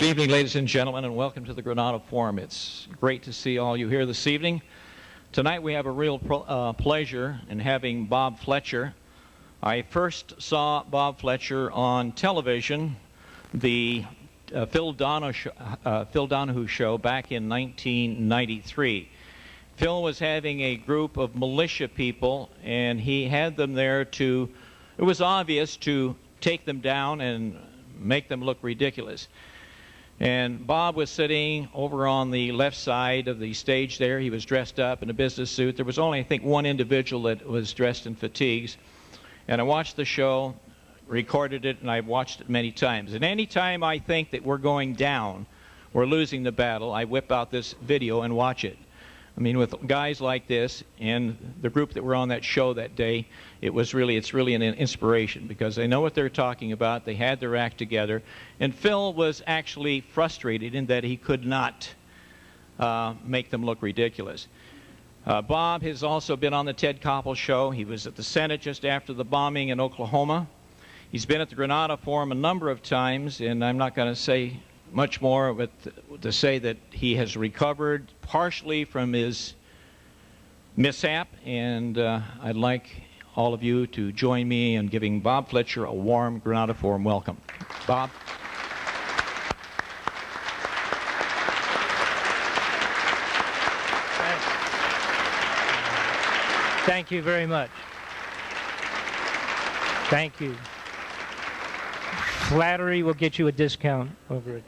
evening, ladies and gentlemen, and welcome to the Granada Forum. It's great to see all you here this evening. Tonight we have a real pleasure in having Bob Fletcher. I first saw Bob Fletcher on television, the Phil Donahue show back in 1993. Phil was having a group of militia people, and he had them there to, it was obvious, to take them down and make them look ridiculous. And Bob was sitting over on the left side of the stage there. He was dressed up in a business suit. There was only, I think, one individual that was dressed in fatigues. And I watched the show, recorded it, and I've watched it many times. And any time I think that we're going down, we're losing the battle, I whip out this video and watch it. I mean, with guys like this and the group that were on that show that day, it's really an inspiration, because they know what they're talking about. They had their act together. And Phil was actually frustrated in that he could not make them look ridiculous. Bob has also been on the Ted Koppel show. He was at the Senate just after the bombing in Oklahoma. He's been at the Granada Forum a number of times, and I'm not going to say much more, but to say that he has recovered partially from his mishap, and I'd like all of you to join me in giving Bob Fletcher a warm Granada Forum welcome. Bob. Thank you very much. Thank you. Flattery will get you a discount over it.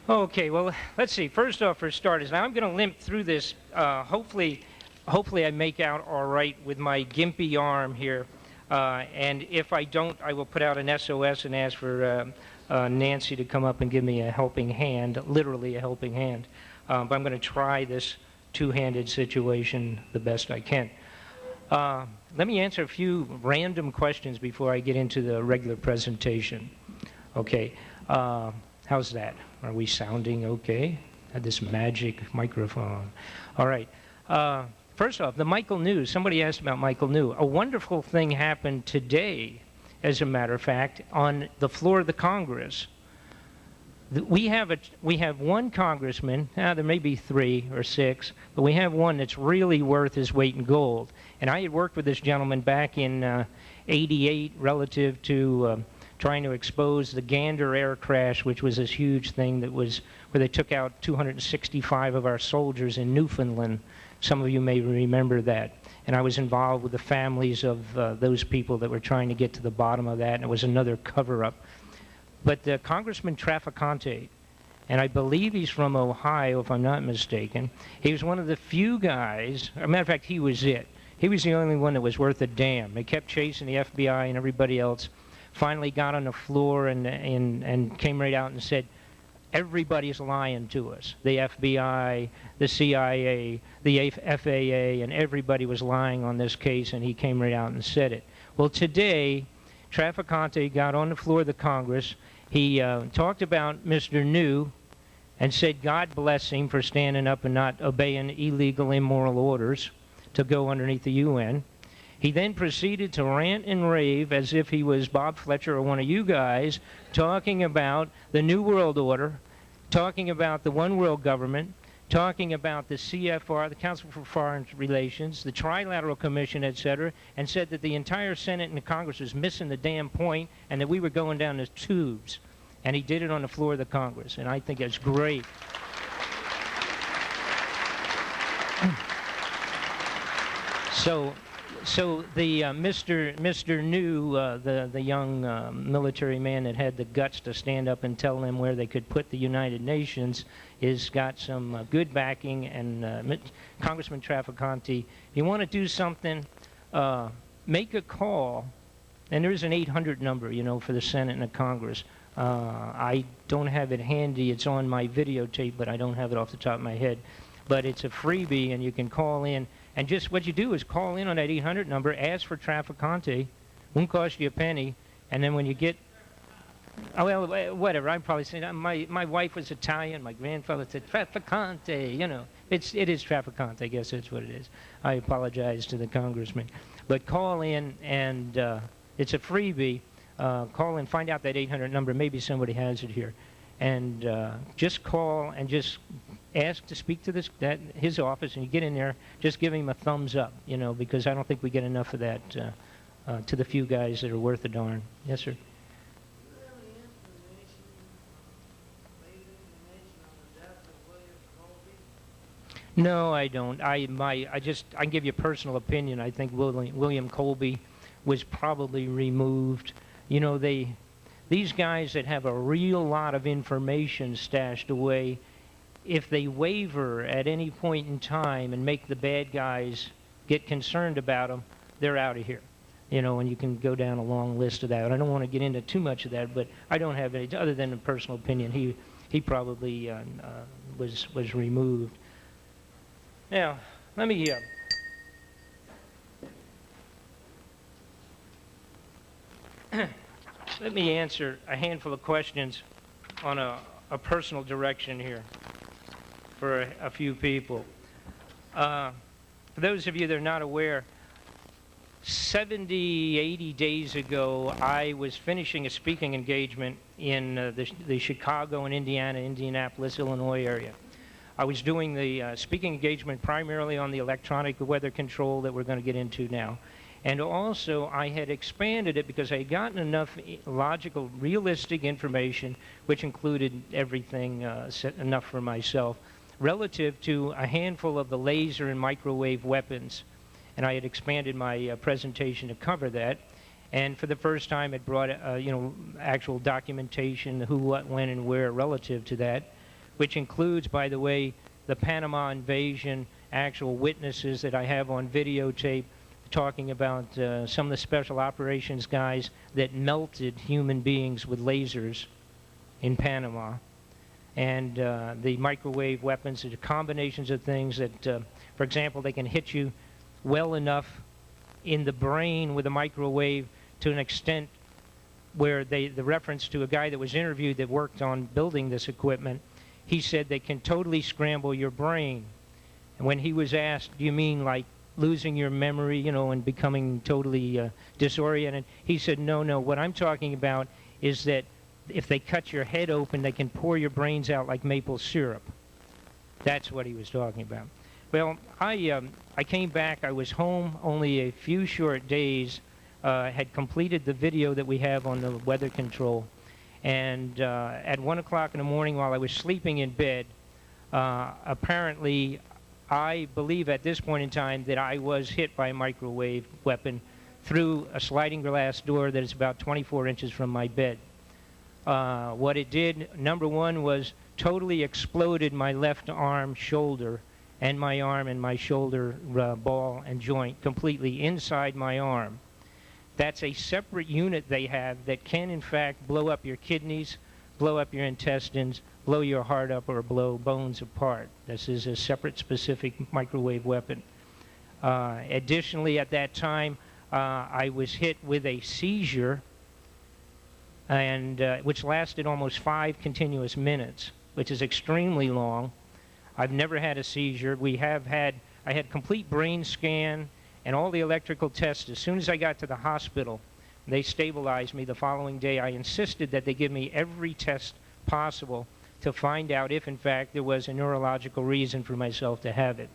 Okay, well, let's see. First off, for starters, now I'm going to limp through this. Hopefully I make out all right with my gimpy arm here. And if I don't, I will put out an SOS and ask for Nancy to come up and give me a helping hand, literally a helping hand. But I'm going to try this two-handed situation the best I can. Let me answer a few random questions before I get into the regular presentation. Okay, how's that? Are we sounding okay? Had this magic microphone. All right. First off, the Michael News. Somebody asked about Michael News. A wonderful thing happened today, as a matter of fact, on the floor of the Congress. We have one congressman, there may be 3 or 6, but we have one that's really worth his weight in gold. And I had worked with this gentleman back in '88 relative to trying to expose the Gander air crash, which was this huge thing that was where they took out 265 of our soldiers in Newfoundland. Some of you may remember that. And I was involved with the families of those people that were trying to get to the bottom of that, and it was another cover-up. But Congressman Trafficante, and I believe he's from Ohio, if I'm not mistaken, he was one of the few guys, as a matter of fact, he was it. He was the only one that was worth a damn. They kept chasing the FBI and everybody else, finally got on the floor and came right out and said, everybody's lying to us. The FBI, the CIA, the FAA, and everybody was lying on this case, and he came right out and said it. Well, today, Trafficante got on the floor of the Congress. He talked about Mr. New and said God bless him for standing up and not obeying illegal, immoral orders to go underneath the UN. He then proceeded to rant and rave as if he was Bob Fletcher or one of you guys, talking about the New World Order, talking about the One World Government, talking about the CFR, the Council for Foreign Relations, the Trilateral Commission, etc., and said that the entire Senate and the Congress was missing the damn point and that we were going down the tubes. And he did it on the floor of the Congress, and I think it's great. So the Mr. New, the young military man that had the guts to stand up and tell them where they could put the United Nations, is got some good backing. And Congressman Trafficante, if you want to do something, make a call. And there is an 800 number, you know, for the Senate and the Congress. I don't have it handy. It's on my videotape, but I don't have it off the top of my head. But it's a freebie, and you can call in. And just what you do is call in on that 800 number, ask for Trafficante. Won't cost you a penny. And then when you get, oh, well, whatever. I'm probably saying, my wife was Italian. My grandfather said Trafficante. You know, it is Trafficante. I guess that's what it is. I apologize to the congressman. But call in, and it's a freebie. Call in, find out that 800 number. Maybe somebody has it here. and just call and just ask to speak to his office, and you get in there, just give him a thumbs up, you know, because I don't think we get enough of that to the few guys that are worth a darn. Yes, sir. No, I don't. I can give you a personal opinion. I think William Colby was probably removed. You know, these guys that have a real lot of information stashed away, if they waver at any point in time and make the bad guys get concerned about them, they're out of here. You know, and you can go down a long list of that. I don't want to get into too much of that, but I don't have any, other than a personal opinion. He probably was removed. Now, let me answer a handful of questions on a personal direction here for a few people. For those of you that are not aware, 70, 80 days ago, I was finishing a speaking engagement in the Chicago and Indianapolis, Illinois area. I was doing the speaking engagement primarily on the electronic weather control that we're going to get into now. And also, I had expanded it because I had gotten enough logical, realistic information, which included everything enough for myself, relative to a handful of the laser and microwave weapons. And I had expanded my presentation to cover that. And for the first time, it brought, you know, actual documentation, who, what, when, and where relative to that, which includes, by the way, the Panama invasion, actual witnesses that I have on videotape talking about some of the special operations guys that melted human beings with lasers in Panama. And the microwave weapons, the combinations of things that, for example, they can hit you well enough in the brain with a microwave to an extent where the reference to a guy that was interviewed that worked on building this equipment, he said they can totally scramble your brain. And when he was asked, do you mean like losing your memory, you know, and becoming totally disoriented, he said, no, what I'm talking about is that if they cut your head open, they can pour your brains out like maple syrup. That's what he was talking about. Well, I came back. I was home only a few short days, had completed the video that we have on the weather control. And at 1 o'clock in the morning while I was sleeping in bed, apparently, I believe at this point in time that I was hit by a microwave weapon through a sliding glass door that is about 24 inches from my bed. What it did, number one, was totally exploded my left arm, shoulder, and my shoulder ball and joint completely inside my arm. That's a separate unit they have that can, in fact, blow up your kidneys, blow up your intestines, blow your heart up, or blow bones apart. This is a separate, specific microwave weapon. Additionally, at that time, I was hit with a seizure, and which lasted almost 5 continuous minutes, which is extremely long. I've never had a seizure. I had complete brain scan and all the electrical tests. As soon as I got to the hospital, they stabilized me. The following day, I insisted that they give me every test possible to find out if, in fact, there was a neurological reason for myself to have it.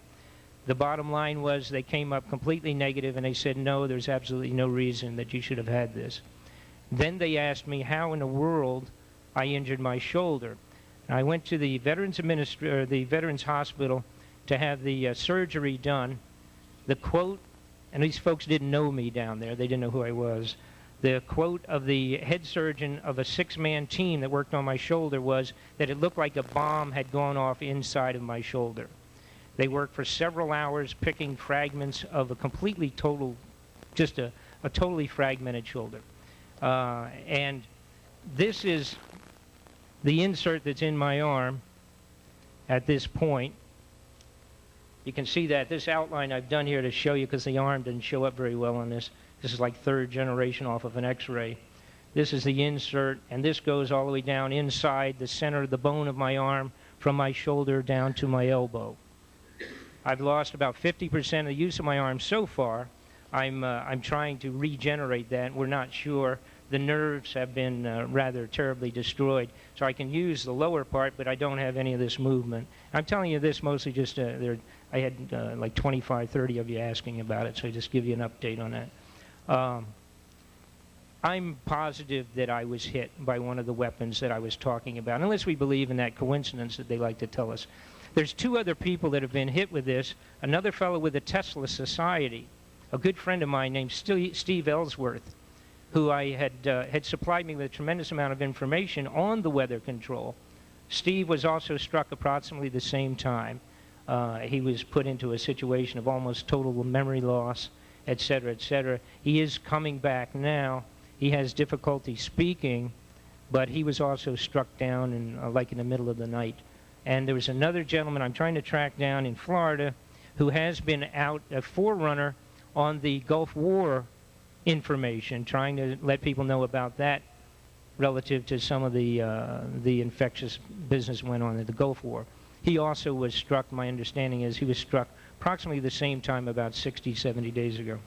The bottom line was they came up completely negative, and they said, no, there's absolutely no reason that you should have had this. Then they asked me how in the world I injured my shoulder. And I went to the Veterans Hospital to have the surgery done. The quote, and these folks didn't know me down there. They didn't know who I was. The quote of the head surgeon of a 6-man team that worked on my shoulder was that it looked like a bomb had gone off inside of my shoulder. They worked for several hours picking fragments of a completely total, just a totally fragmented shoulder. And this is the insert that's in my arm at this point. You can see that this outline I've done here to show you, because the arm didn't show up very well on this. This is like 3rd generation off of an X-ray. This is the insert, and this goes all the way down inside the center of the bone of my arm from my shoulder down to my elbow. I've lost about 50% of the use of my arm so far. I'm trying to regenerate that. We're not sure. the nerves have been rather terribly destroyed. So I can use the lower part, but I don't have any of this movement. I'm telling you this mostly just, I had like 25, 30 of you asking about it, so I just give you an update on that. I'm positive that I was hit by one of the weapons that I was talking about, unless we believe in that coincidence that they like to tell us. There's 2 other people that have been hit with this. Another fellow with the Tesla Society, a good friend of mine named Steve Ellsworth, who I had supplied me with a tremendous amount of information on the weather control. Steve was also struck approximately the same time. He was put into a situation of almost total memory loss, et cetera, et cetera. He is coming back now. He has difficulty speaking, but he was also struck down in, like in the middle of the night. And there was another gentleman I'm trying to track down in Florida who has been out, a forerunner on the Gulf War information, trying to let people know about that relative to some of the infectious business went on in the Gulf War. He also was struck, my understanding is he was struck approximately the same time about 60, 70 days ago.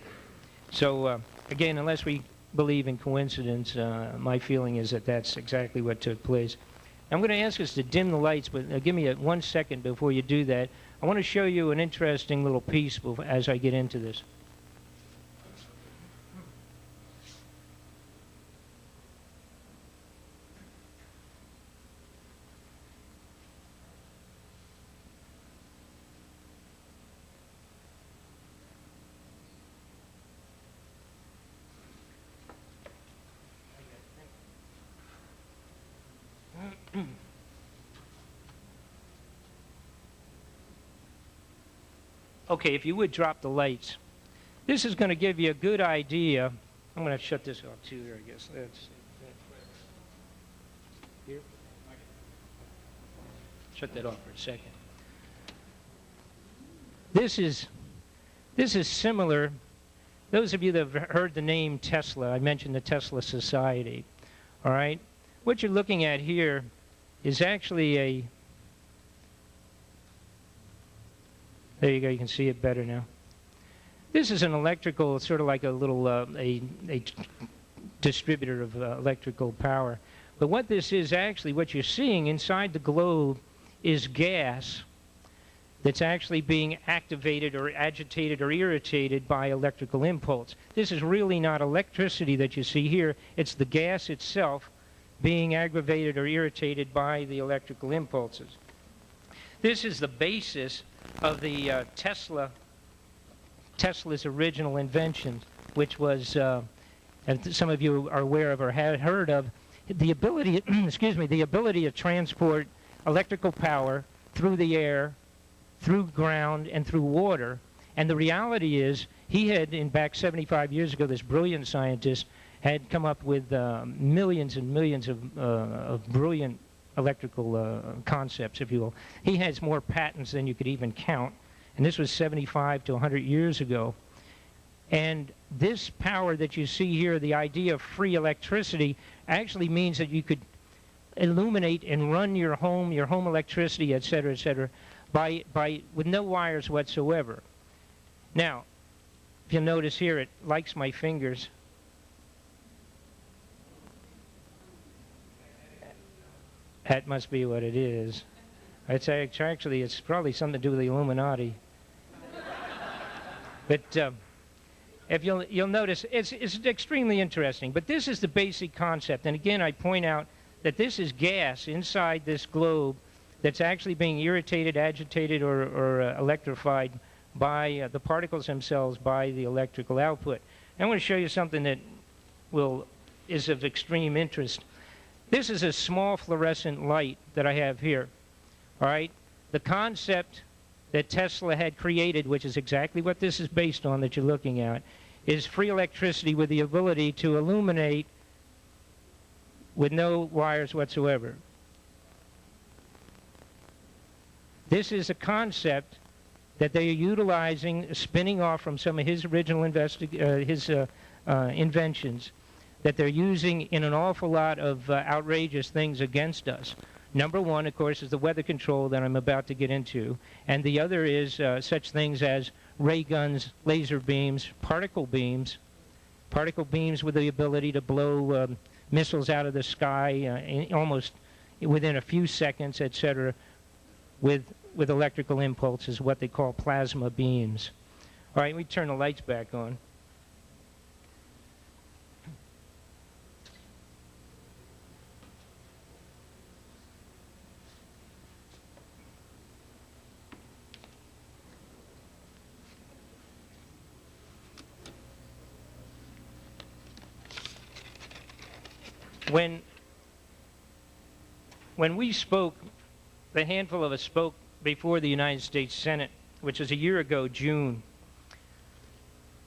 So again, unless we believe in coincidence, my feeling is that that's exactly what took place. I'm going to ask us to dim the lights, but give me 1 second before you do that. I want to show you an interesting little piece as I get into this. Okay, if you would drop the lights. This is going to give you a good idea. I'm going to shut this off too here, I guess. That's here. Shut that off for a second. This is similar. Those of you that have heard the name Tesla, I mentioned the Tesla Society. All right? What you're looking at here is actually a... There you go, you can see it better now. This is an electrical, sort of like a little a distributor of electrical power. But what this is actually, what you're seeing inside the globe is gas that's actually being activated or agitated or irritated by electrical impulse. This is really not electricity that you see here. It's the gas itself being aggravated or irritated by the electrical impulses. This is the basis of the Tesla's original invention, which was, and some of you are aware of or had heard of, the ability, excuse me, the ability to transport electrical power through the air, through ground, and through water. And the reality is, he had, in back 75 years ago, this brilliant scientist had come up with millions and millions of brilliant electrical concepts, if you will. He has more patents than you could even count, and this was 75 to 100 years ago. And this power that you see here, the idea of free electricity, actually means that you could illuminate and run your home electricity, et cetera, with no wires whatsoever. Now, if you'll notice here, it likes my fingers. That must be what it is. It's actually, it's probably something to do with the Illuminati. But if you'll notice, it's extremely interesting. But this is the basic concept. And again, I point out that this is gas inside this globe that's actually being irritated, agitated, or electrified by the particles themselves, by the electrical output. I want to show you something that is of extreme interest. This is a small fluorescent light that I have here. All right? The concept that Tesla had created, which is exactly what this is based on that you're looking at, is free electricity with the ability to illuminate with no wires whatsoever. This is a concept that they are utilizing, spinning off from some of his original inventions, that they're using in an awful lot of outrageous things against us. Number one, of course, is the weather control that I'm about to get into. And the other is such things as ray guns, laser beams, particle beams, particle beams with the ability to blow missiles out of the sky almost within a few seconds, etc., with electrical impulses, what they call plasma beams. All right, we turn the lights back on. When we spoke, the handful of us spoke before the United States Senate, which was a year ago, June,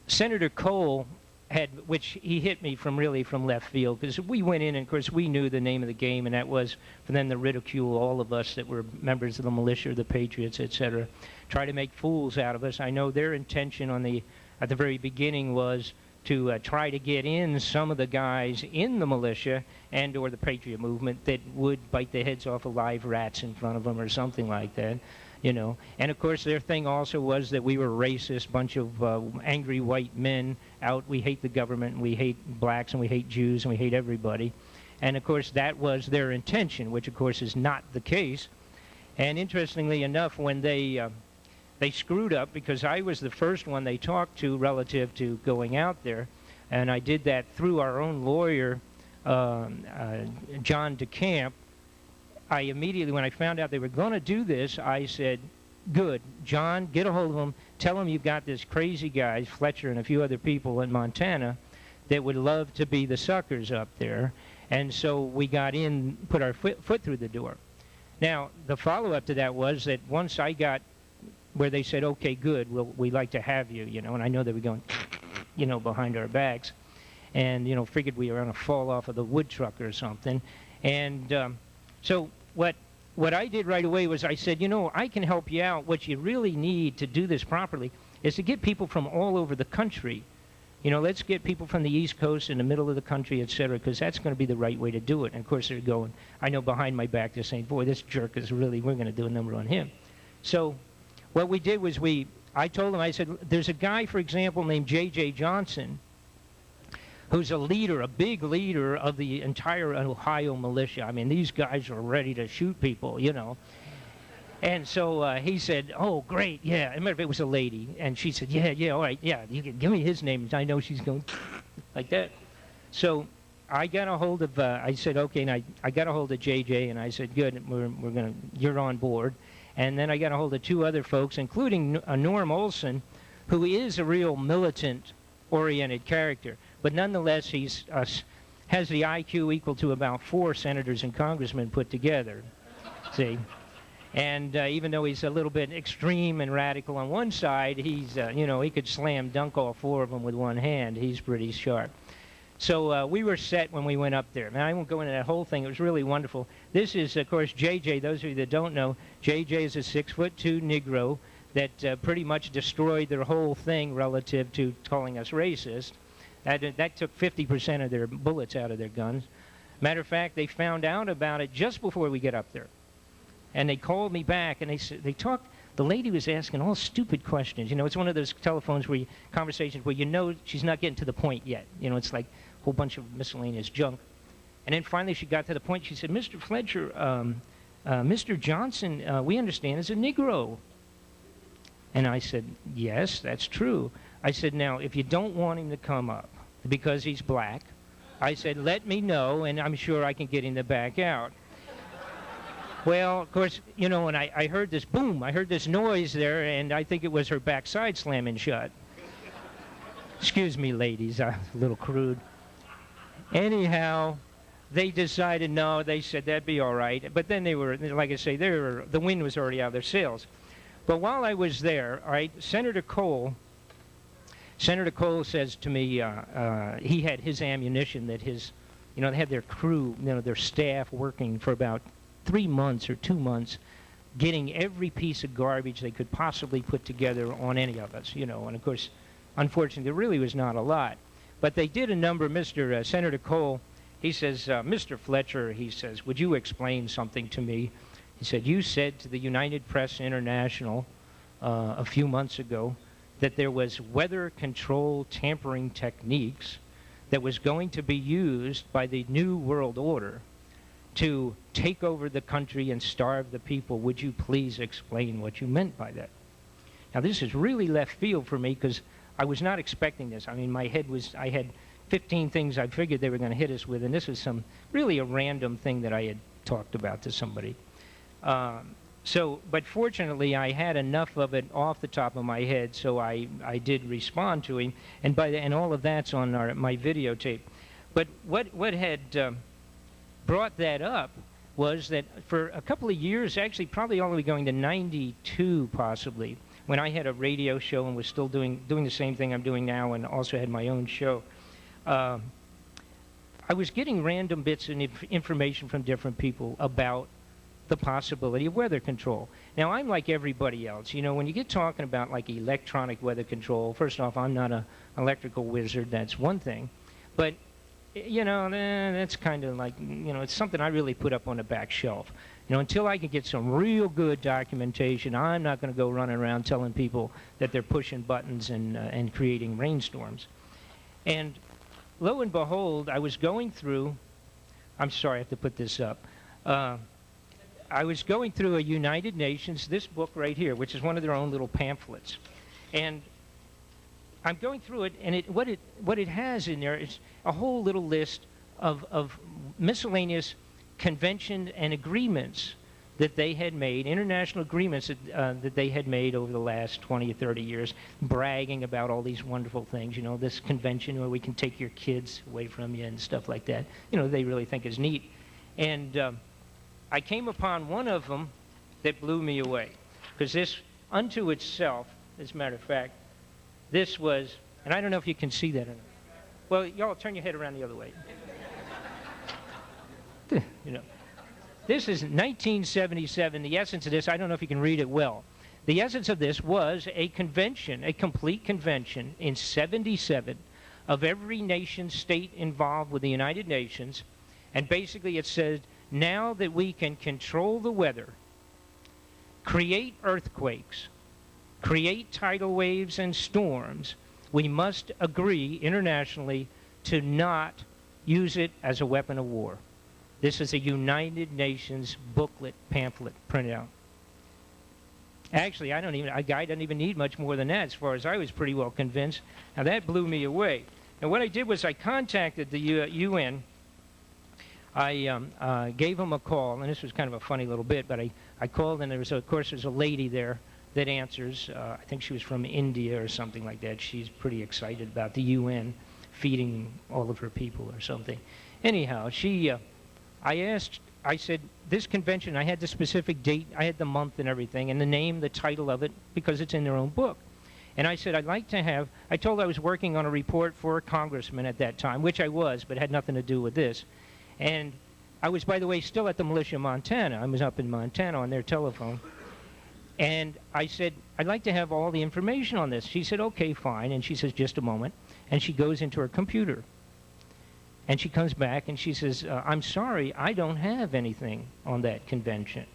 Senator Cole had, which he hit me from left field, because we went in and of course we knew the name of the game, and that was for them to ridicule all of us that were members of the militia, the Patriots, etc., try to make fools out of us. I know their intention at the very beginning was to try to get in some of the guys in the militia and or the Patriot movement that would bite the heads off of live rats in front of them or something like that, you know. And of course their thing also was that we were racist, bunch of angry white men out. We hate the government, and we hate blacks, and we hate Jews, and we hate everybody. And of course that was their intention, which of course is not the case. And interestingly enough, when they screwed up, because I was the first one they talked to relative to going out there, and I did that through our own lawyer, John DeCamp. I immediately, when I found out they were going to do this, I said, good, John, get a hold of them, tell them you've got this crazy guy, Fletcher and a few other people in Montana, that would love to be the suckers up there. And so we got in, put our foot through the door. Now, the follow-up to that was that once I got where they said, okay, good, we'd like to have you, you know, and I know they were going, you know, behind our backs, and, you know, figured we were going to fall off of the wood truck or something. And so what I did right away was I said, you know, I can help you out. What you really need to do this properly is to get people from all over the country. You know, let's get people from the East Coast and the middle of the country, et cetera, because that's going to be the right way to do it. And, of course, they're going, I know behind my back they're saying, boy, this jerk is really, we're going to do a number on him. So what we did was I told them, I said, there's a guy, for example, named J.J. Johnson, who's a leader, a big leader of the entire Ohio militia. I mean, these guys are ready to shoot people, you know. And so he said, oh, great, yeah. I remember it was a lady, and she said, yeah, all right, yeah, you can give me his name. I know she's going like that. So I got a hold of, I said, okay, and I got a hold of J.J., and I said, good, you're on board. And then I got a hold of two other folks, including Norm Olson, who is a real militant-oriented character. But nonetheless, he has the IQ equal to about 4 senators and congressmen put together, see? And even though he's a little bit extreme and radical on one side, he's, you know, he could slam dunk all 4 of them with one hand. He's pretty sharp. So we were set when we went up there. Now, I won't go into that whole thing. It was really wonderful. This is, of course, J.J. Those of you that don't know, J.J. is a 6'2" Negro that pretty much destroyed their whole thing relative to calling us racist. That took 50% of their bullets out of their guns. Matter of fact, they found out about it just before we get up there. And they called me back, and they talked. The lady was asking all stupid questions. You know, it's one of those telephones conversations where you know she's not getting to the point yet. You know, it's like a whole bunch of miscellaneous junk. And then finally she got to the point. She said, Mr. Fletcher, Mr. Johnson, we understand, is a Negro. And I said, yes, that's true. I said, now, if you don't want him to come up because he's black, I said, let me know, and I'm sure I can get him to back out. Well, of course, you know, and I heard this boom, I heard this noise there, and I think it was her backside slamming shut. Excuse me, ladies, I'm a little crude. Anyhow, they decided, no, they said that'd be all right. But then they were, like I say, the wind was already out of their sails. But while I was there, all right, Senator Cole says to me, he had his ammunition that his, you know, they had their crew, you know, their staff working for about 3 months or 2 months, getting every piece of garbage they could possibly put together on any of us, you know. And of course, unfortunately, there really was not a lot. But they did a number. Senator Cole, he says, Mr. Fletcher, he says, would you explain something to me? He said, you said to the United Press International a few months ago that there was weather control tampering techniques that was going to be used by the New World Order to take over the country and starve the people. Would you please explain what you meant by that? Now, this is really left field for me because I was not expecting this. I mean, my head was, I had 15 things I figured they were going to hit us with, and this was really a random thing that I had talked about to somebody. But fortunately, I had enough of it off the top of my head, so I did respond to him, and all of that's on my videotape. But what had brought that up was that for a couple of years, actually probably all the way going to 92 possibly, when I had a radio show and was still doing the same thing I'm doing now and also had my own show, I was getting random bits of information from different people about the possibility of weather control. Now, I'm like everybody else. You know, when you get talking about like electronic weather control, first off, I'm not an electrical wizard, that's one thing. But, you know, that's kind of like, you know, it's something I really put up on the back shelf. You know, until I can get some real good documentation, I'm not going to go running around telling people that they're pushing buttons and creating rainstorms. And lo and behold, I was going through, I'm sorry, I have to put this up. I was going through a United Nations, this book right here, which is one of their own little pamphlets. And I'm going through it, and what it has in there is a whole little list of miscellaneous conventions and agreements that they had made, international agreements that they had made over the last 20 or 30 years, bragging about all these wonderful things. You know, this convention where we can take your kids away from you and stuff like that. You know, they really think is neat. And I came upon one of them that blew me away, because this, unto itself, as a matter of fact, this was, and I don't know if you can see that or not. Well, y'all turn your head around the other way. You know, this is 1977. The essence of this, I don't know if you can read it well. The essence of this was a convention, a complete convention in 77 of every nation state involved with the United Nations, and basically it said, now that we can control the weather, create earthquakes, create tidal waves and storms, we must agree internationally to not use it as a weapon of war. This is a United Nations booklet, pamphlet printed out. Actually, a guy doesn't even need much more than that, as far as I was pretty well convinced. Now, that blew me away. And what I did was I contacted the UN. I gave them a call, and this was kind of a funny little bit, but I called, and of course, there's a lady there that answers. I think she was from India or something like that. She's pretty excited about the UN feeding all of her people or something. Anyhow, I said, this convention, I had the specific date, I had the month and everything, and the name, the title of it, because it's in their own book. And I said, I'd like to have, I told I was working on a report for a congressman at that time, which I was, but had nothing to do with this. And I was, by the way, still at the militia Montana. I was up in Montana on their telephone. And I said, I'd like to have all the information on this. She said, okay, fine. And she says, just a moment. And she goes into her computer. And she comes back and she says, I'm sorry, I don't have anything on that convention.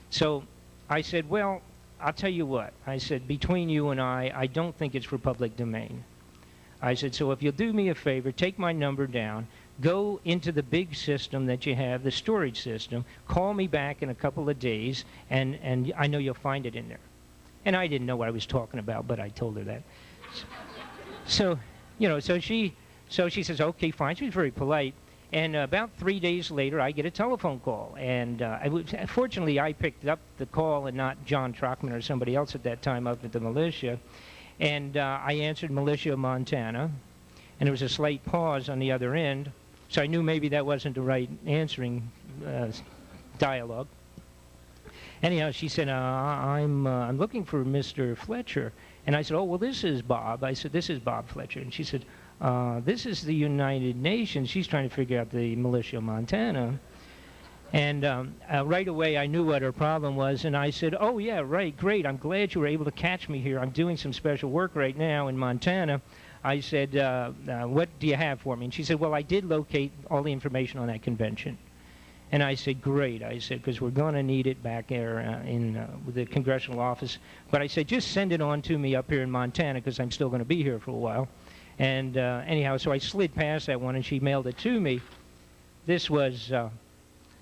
So I said, well, I'll tell you what. I said, between you and I don't think it's for public domain. I said, so if you'll do me a favor, take my number down, go into the big system that you have, the storage system, call me back in a couple of days, and I know you'll find it in there. And I didn't know what I was talking about, but I told her that. So, you know, so she says, okay, fine. She was very polite. And about 3 days later, I get a telephone call. And fortunately, I picked up the call and not John Trockman or somebody else at that time up at the militia. And I answered Militia Montana. And there was a slight pause on the other end. So I knew maybe that wasn't the right answering dialogue. Anyhow, she said, I'm looking for Mr. Fletcher. And I said, oh, well, this is Bob. I said, this is Bob Fletcher. And she said, this is the United Nations. She's trying to figure out the militia Montana. And right away, I knew what her problem was. And I said, oh, yeah, right, great. I'm glad you were able to catch me here. I'm doing some special work right now in Montana. I said, what do you have for me? And she said, well, I did locate all the information on that convention. And I said, great. I said, because we're going to need it back there with the congressional office. But I said, just send it on to me up here in Montana, because I'm still going to be here for a while. And anyhow, so I slid past that one, and she mailed it to me. This was the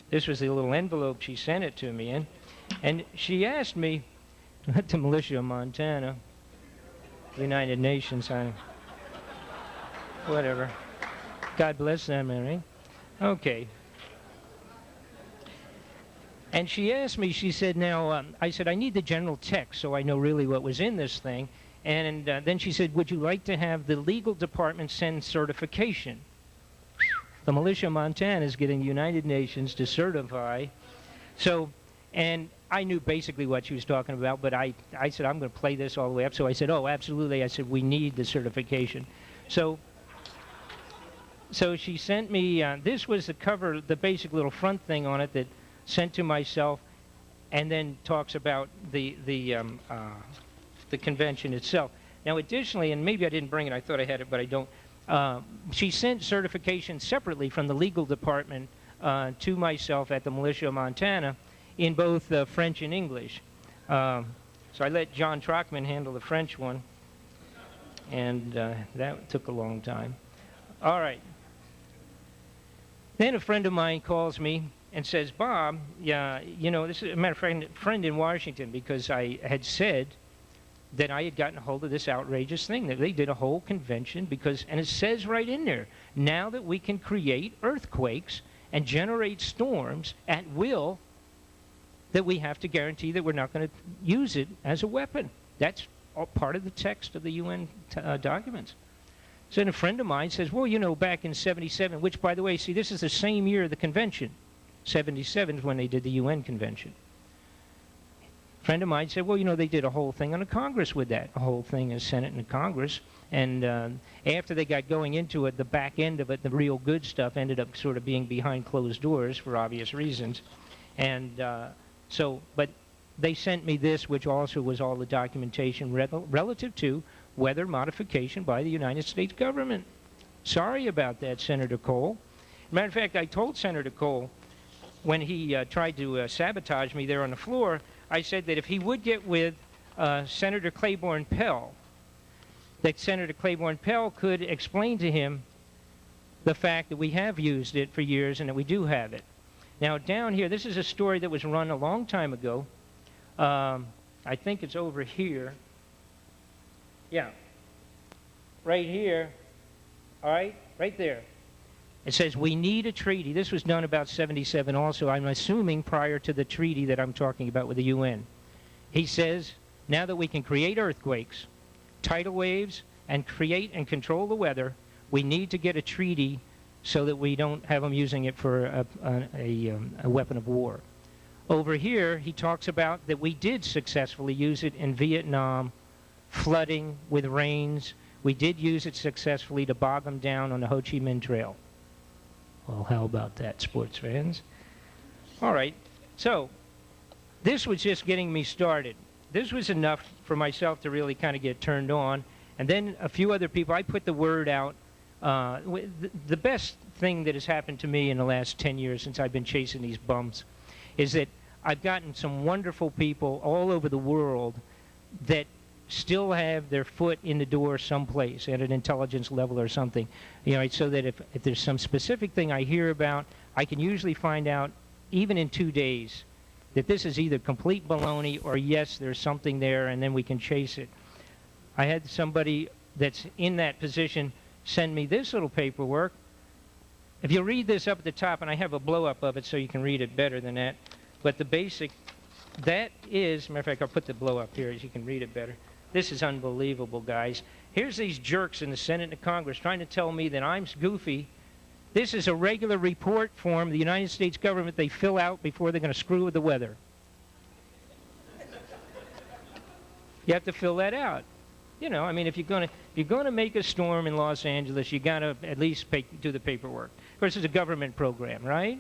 little envelope she sent it to me in. And she asked me, the militia of Montana, United Nations, whatever. God bless them, right? Okay. And she asked me, she said, now, I said, I need the general text so I know really what was in this thing. And then she said, would you like to have the legal department send certification? The militia of Montana is getting the United Nations to certify. So, and I knew basically what she was talking about, but I said, I'm going to play this all the way up. So I said, oh, absolutely. I said, we need the certification. So she sent me, this was the cover, the basic little front thing on it that sent to myself, and then talks about the convention itself. Now, additionally, and maybe I didn't bring it, I thought I had it, but I don't, she sent certification separately from the legal department to myself at the militia of Montana in both French and English. So I let John Trockman handle the French one, and that took a long time. All right. Then a friend of mine calls me and says, Bob, yeah, you know, this is a matter of fact, a friend in Washington, because I had said that I had gotten a hold of this outrageous thing, that they did a whole convention because, and it says right in there, now that we can create earthquakes and generate storms at will, that we have to guarantee that we're not going to use it as a weapon. That's all part of the text of the UN documents. So then a friend of mine says, well, you know, back in 77, which, by the way, see, this is the same year of the convention. 77 is when they did the UN convention. A friend of mine said, well, you know, they did a whole thing on the Congress with that, a whole thing in the Senate and the Congress. And after they got going into it, the back end of it, the real good stuff, ended up sort of being behind closed doors for obvious reasons. And but they sent me this, which also was all the documentation relative to weather modification by the United States government. Sorry about that, Senator Cole. Matter of fact, I told Senator Cole when he tried to sabotage me there on the floor, I said that if he would get with Senator Claiborne Pell, that Senator Claiborne Pell could explain to him the fact that we have used it for years and that we do have it. Now, down here, this is a story that was run a long time ago. I think it's over here. Yeah. Right here. All right? Right there. It says, we need a treaty. This was done about 77 also, I'm assuming prior to the treaty that I'm talking about with the UN. He says, now that we can create earthquakes, tidal waves, and create and control the weather, we need to get a treaty so that we don't have them using it for a weapon of war. Over here, he talks about that we did successfully use it in Vietnam, flooding with rains. We did use it successfully to bog them down on the Ho Chi Minh Trail. Well, how about that, sports fans? All right, so this was just getting me started. This was enough for myself to really kind of get turned on. And then a few other people, I put the word out. The best thing that has happened to me in the last 10 years since I've been chasing these bums is that I've gotten some wonderful people all over the world that still have their foot in the door someplace at an intelligence level or something. You know, so that if there's some specific thing I hear about, I can usually find out, even in 2 days, that this is either complete baloney or yes, there's something there, and then we can chase it. I had somebody that's in that position send me this little paperwork. If you read this up at the top, and I have a blow-up of it so you can read it better than that, but the basic, that is, matter of fact, I'll put the blow-up here so you can read it better. This is unbelievable, guys. Here's these jerks in the Senate and the Congress trying to tell me that I'm goofy. This is a regular report form the United States government they fill out before they're going to screw with the weather. You have to fill that out. You know, I mean, if you're going to make a storm in Los Angeles, you got to at least do the paperwork. Of course, it's a government program, right?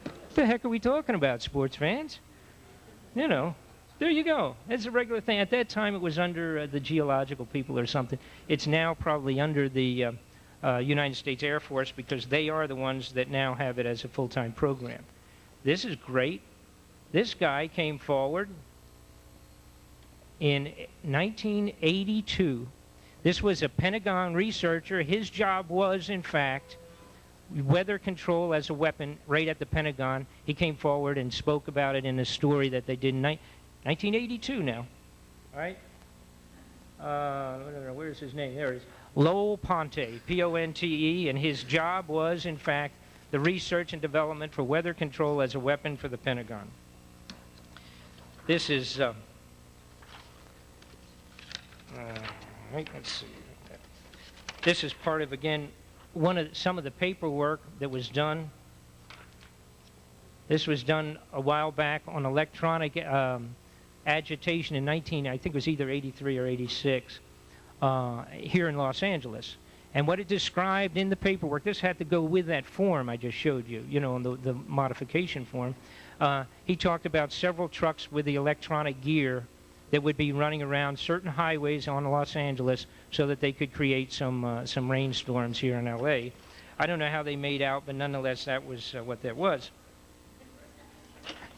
What the heck are we talking about, sports fans? You know. There you go. It's a regular thing. At that time, it was under the geological people or something. It's now probably under the United States Air Force because they are the ones that now have it as a full-time program. This is great. This guy came forward in 1982. This was a Pentagon researcher. His job was, in fact, weather control as a weapon right at the Pentagon. He came forward and spoke about it in a story that they did in 1982 now. All right? Where's his name? There it is. Lowell Ponte, P-O-N-T-E, and his job was, in fact, the research and development for weather control as a weapon for the Pentagon. This is, right, let's see. This is part of, again, some of the paperwork that was done. This was done a while back on electronic agitation in I think it was either 83 or 86, here in Los Angeles. And what it described in the paperwork, this had to go with that form I just showed you, you know, the modification form. He talked about several trucks with the electronic gear that would be running around certain highways on Los Angeles so that they could create some rainstorms here in LA. I don't know how they made out, but nonetheless, that was what that was.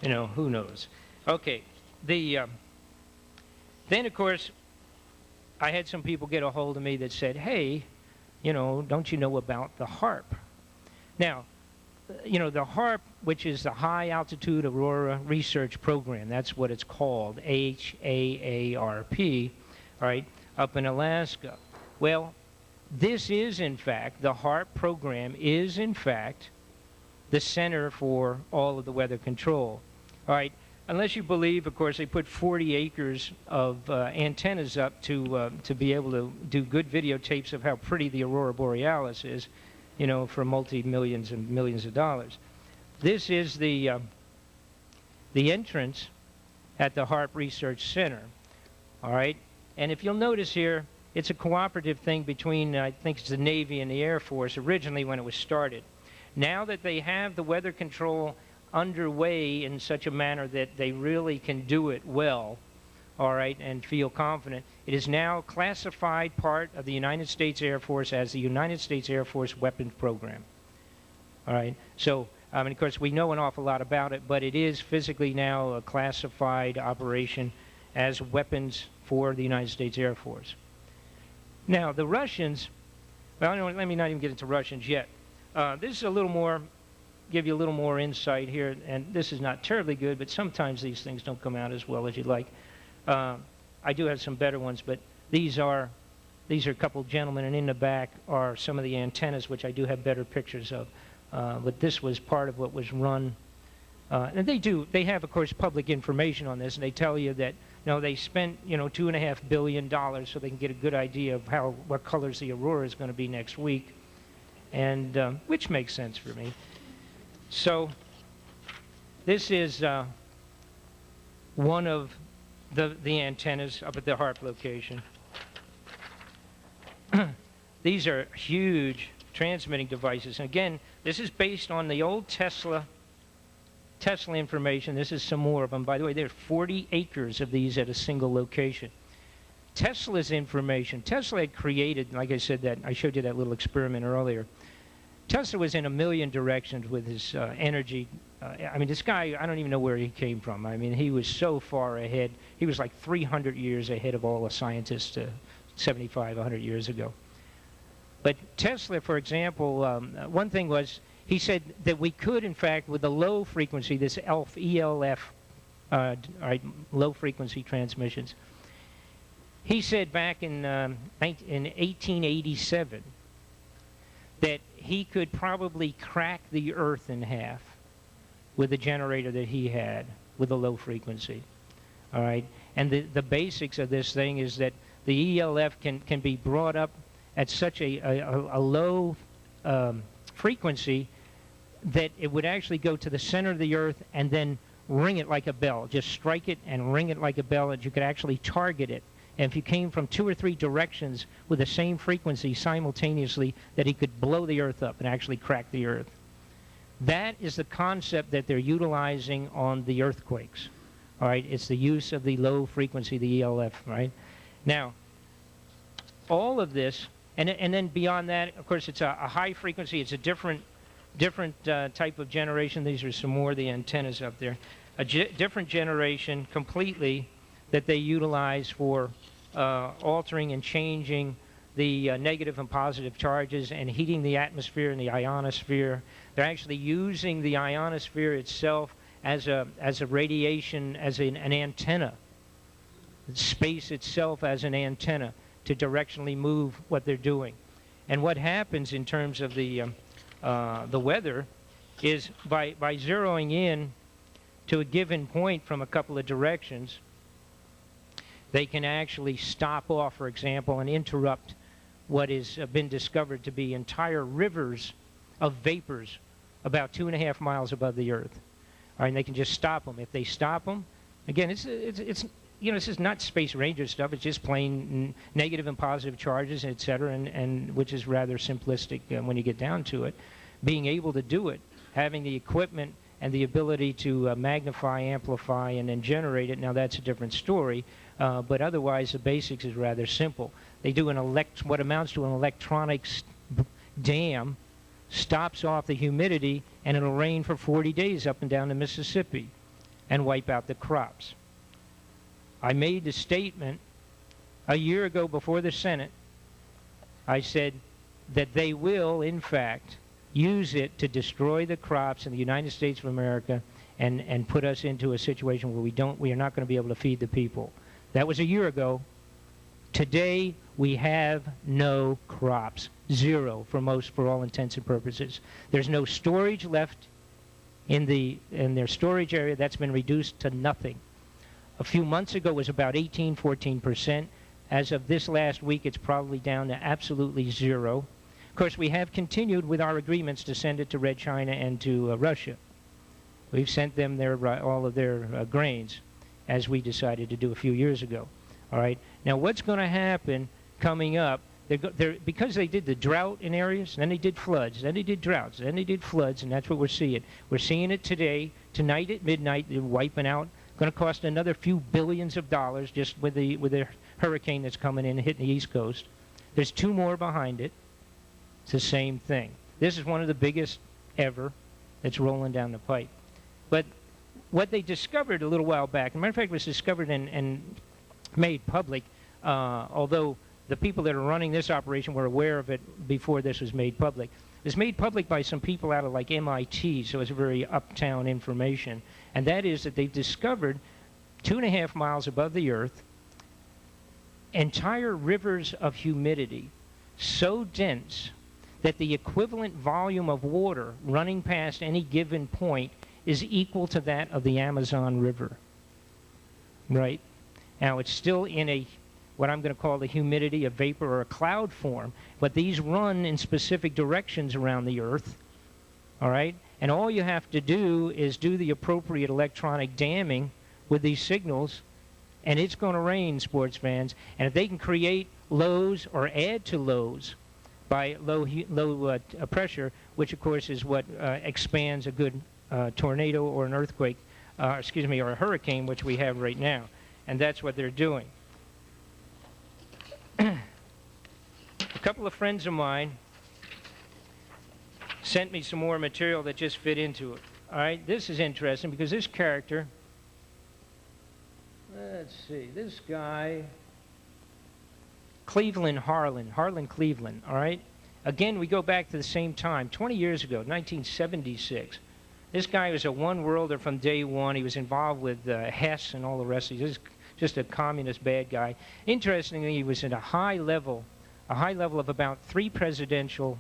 You know, who knows? Okay, then of course, I had some people get a hold of me that said, hey, you know, don't you know about the HAARP? Now, you know, the HAARP, which is the High Altitude Aurora Research Program, that's what it's called, HAARP, all right, up in Alaska. Well, this is, in fact, the HAARP program is, in fact, the center for all of the weather control. All right, unless you believe, of course, they put 40 acres of antennas up to be able to do good videotapes of how pretty the Aurora Borealis is, you know, for multi-millions and millions of dollars. This is the entrance at the HAARP Research Center, all right? And if you'll notice here, it's a cooperative thing between, I think it's the Navy and the Air Force, originally when it was started. Now that they have the weather control underway in such a manner that they really can do it well, all right, and feel confident, it is now classified part of the United States Air Force as the United States Air Force Weapons Program. All right, so, and of course, we know an awful lot about it, but it is physically now a classified operation as weapons for the United States Air Force. Now, the Russians, well, let me not even get into Russians yet. This is a little more, give you a little more insight here, and this is not terribly good, but sometimes these things don't come out as well as you'd like. I do have some better ones, but these are a couple gentlemen, and in the back are some of the antennas, which I do have better pictures of. But this was part of what was run. And they have, of course, public information on this, and they tell you that, you know, they spent, you know, $2.5 billion so they can get a good idea of what colors the aurora is going to be next week, and which makes sense for me. So this is one of the antennas up at the HAARP location. These are huge transmitting devices. And again, this is based on the old Tesla information. This is some more of them. By the way, there are 40 acres of these at a single location. Tesla's information, Tesla had created, like I said, that I showed you that little experiment earlier. Tesla was in a million directions with his energy. I mean, this guy, I don't even know where he came from. I mean, he was so far ahead. He was like 300 years ahead of all the scientists 75, 100 years ago. But Tesla, for example, one thing was, he said that we could, in fact, with the low frequency, this ELF, low frequency transmissions, he said back in 1887 that he could probably crack the Earth in half with the generator that he had with a low frequency. All right, and the basics of this thing is that the ELF can be brought up at such a low frequency that it would actually go to the center of the Earth and then ring it like a bell. Just strike it and ring it like a bell, and you could actually target it. And if you came from 2 or 3 directions with the same frequency simultaneously, that he could blow the Earth up and actually crack the Earth. That is the concept that they're utilizing on the earthquakes. All right, it's the use of the low frequency, the ELF, right? Now, all of this, and then beyond that, of course, it's a high frequency. It's a different type of generation. These are some more of the antennas up there. A different generation completely that they utilize for altering and changing the negative and positive charges and heating the atmosphere and the ionosphere. They're actually using the ionosphere itself as a radiation, as an antenna. Space itself as an antenna to directionally move what they're doing. And what happens in terms of the weather is by zeroing in to a given point from a couple of directions, they can actually stop off, for example, and interrupt what has been discovered to be entire rivers of vapors about 2.5 miles above the Earth. All right, and they can just stop them. If they stop them, again, it's you know, this is not Space Ranger stuff. It's just plain negative and positive charges, et cetera, and which is rather simplistic when you get down to it. Being able to do it, having the equipment and the ability to magnify, amplify, and then generate it. Now that's a different story, but otherwise the basics is rather simple. They do what amounts to an electronic dam, stops off the humidity, and it'll rain for 40 days up and down the Mississippi and wipe out the crops. I made the statement a year ago before the Senate. I said that they will, in fact, use it to destroy the crops in the United States of America and put us into a situation where we are not going to be able to feed the people. That was a year ago. Today, we have no crops. Zero for all intents and purposes. There's no storage left in their storage area. That's been reduced to nothing. A few months ago it was about 14%. As of this last week, it's probably down to absolutely zero. Of course, we have continued with our agreements to send it to Red China and to Russia. We've sent them all of their grains, as we decided to do a few years ago. All right. Now, what's going to happen coming up? Because they did the drought in areas, then they did floods, then they did droughts, then they did floods, and that's what we're seeing. We're seeing it today. Tonight at midnight, they're wiping out. Going to cost another few billions of dollars just with the hurricane that's coming in and hitting the East Coast. There's 2 more behind it. It's the same thing. This is one of the biggest ever that's rolling down the pipe. But what they discovered a little while back, as a matter of fact, it was discovered and made public, although the people that are running this operation were aware of it before this was made public. It was made public by some people out of like MIT, so it's very uptown information. And that is that they've discovered 2.5 miles above the Earth entire rivers of humidity so dense that the equivalent volume of water running past any given point is equal to that of the Amazon River. Right? Now, it's still in what I'm going to call the humidity, a vapor or a cloud form, but these run in specific directions around the Earth. All right? And all you have to do is do the appropriate electronic damming with these signals, and it's going to rain, sports fans. And if they can create lows or add to lows by low pressure, which of course is what expands a good tornado or an earthquake, or a hurricane, which we have right now. And that's what they're doing. A couple of friends of mine sent me some more material that just fit into it. All right, this is interesting because this character, let's see, this guy, Harlan Cleveland, all right? Again, we go back to the same time, 20 years ago, 1976. This guy was a one-worlder from day one. He was involved with Hess and all the rest. He was just a communist bad guy. Interestingly, he was at a high level of about 3 presidential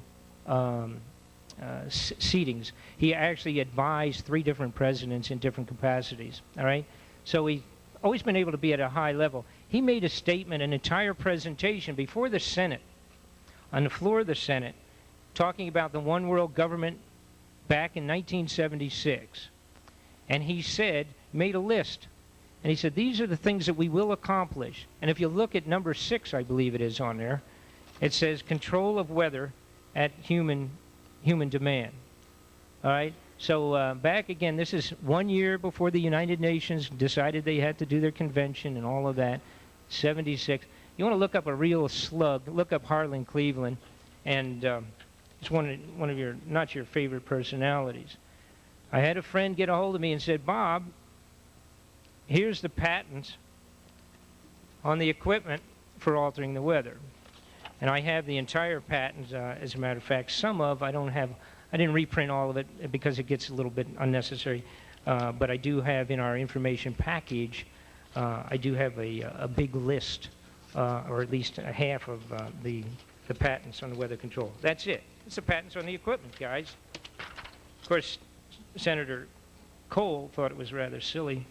seatings. He actually advised 3 different presidents in different capacities, all right? So he's always been able to be at a high level. He made a statement, an entire presentation before the Senate, on the floor of the Senate, talking about the one world government back in 1976. And he said, made a list, and he said, these are the things that we will accomplish. And if you look at number 6, I believe it is on there, it says control of weather at human demand. All right? So back again, this is 1 year before the United Nations decided they had to do their convention and all of that, 76. You want to look up a real slug, look up Harlan Cleveland, and it's one of your, not your favorite personalities. I had a friend get a hold of me and said, Bob, here's the patents on the equipment for altering the weather. And I have the entire patent, as a matter of fact. Some of, I didn't reprint all of it because it gets a little bit unnecessary. But I do have in our information package, I do have a big list, or at least a half of the patents on the weather control. That's it. It's the patents on the equipment, guys. Of course, Senator Cole thought it was rather silly.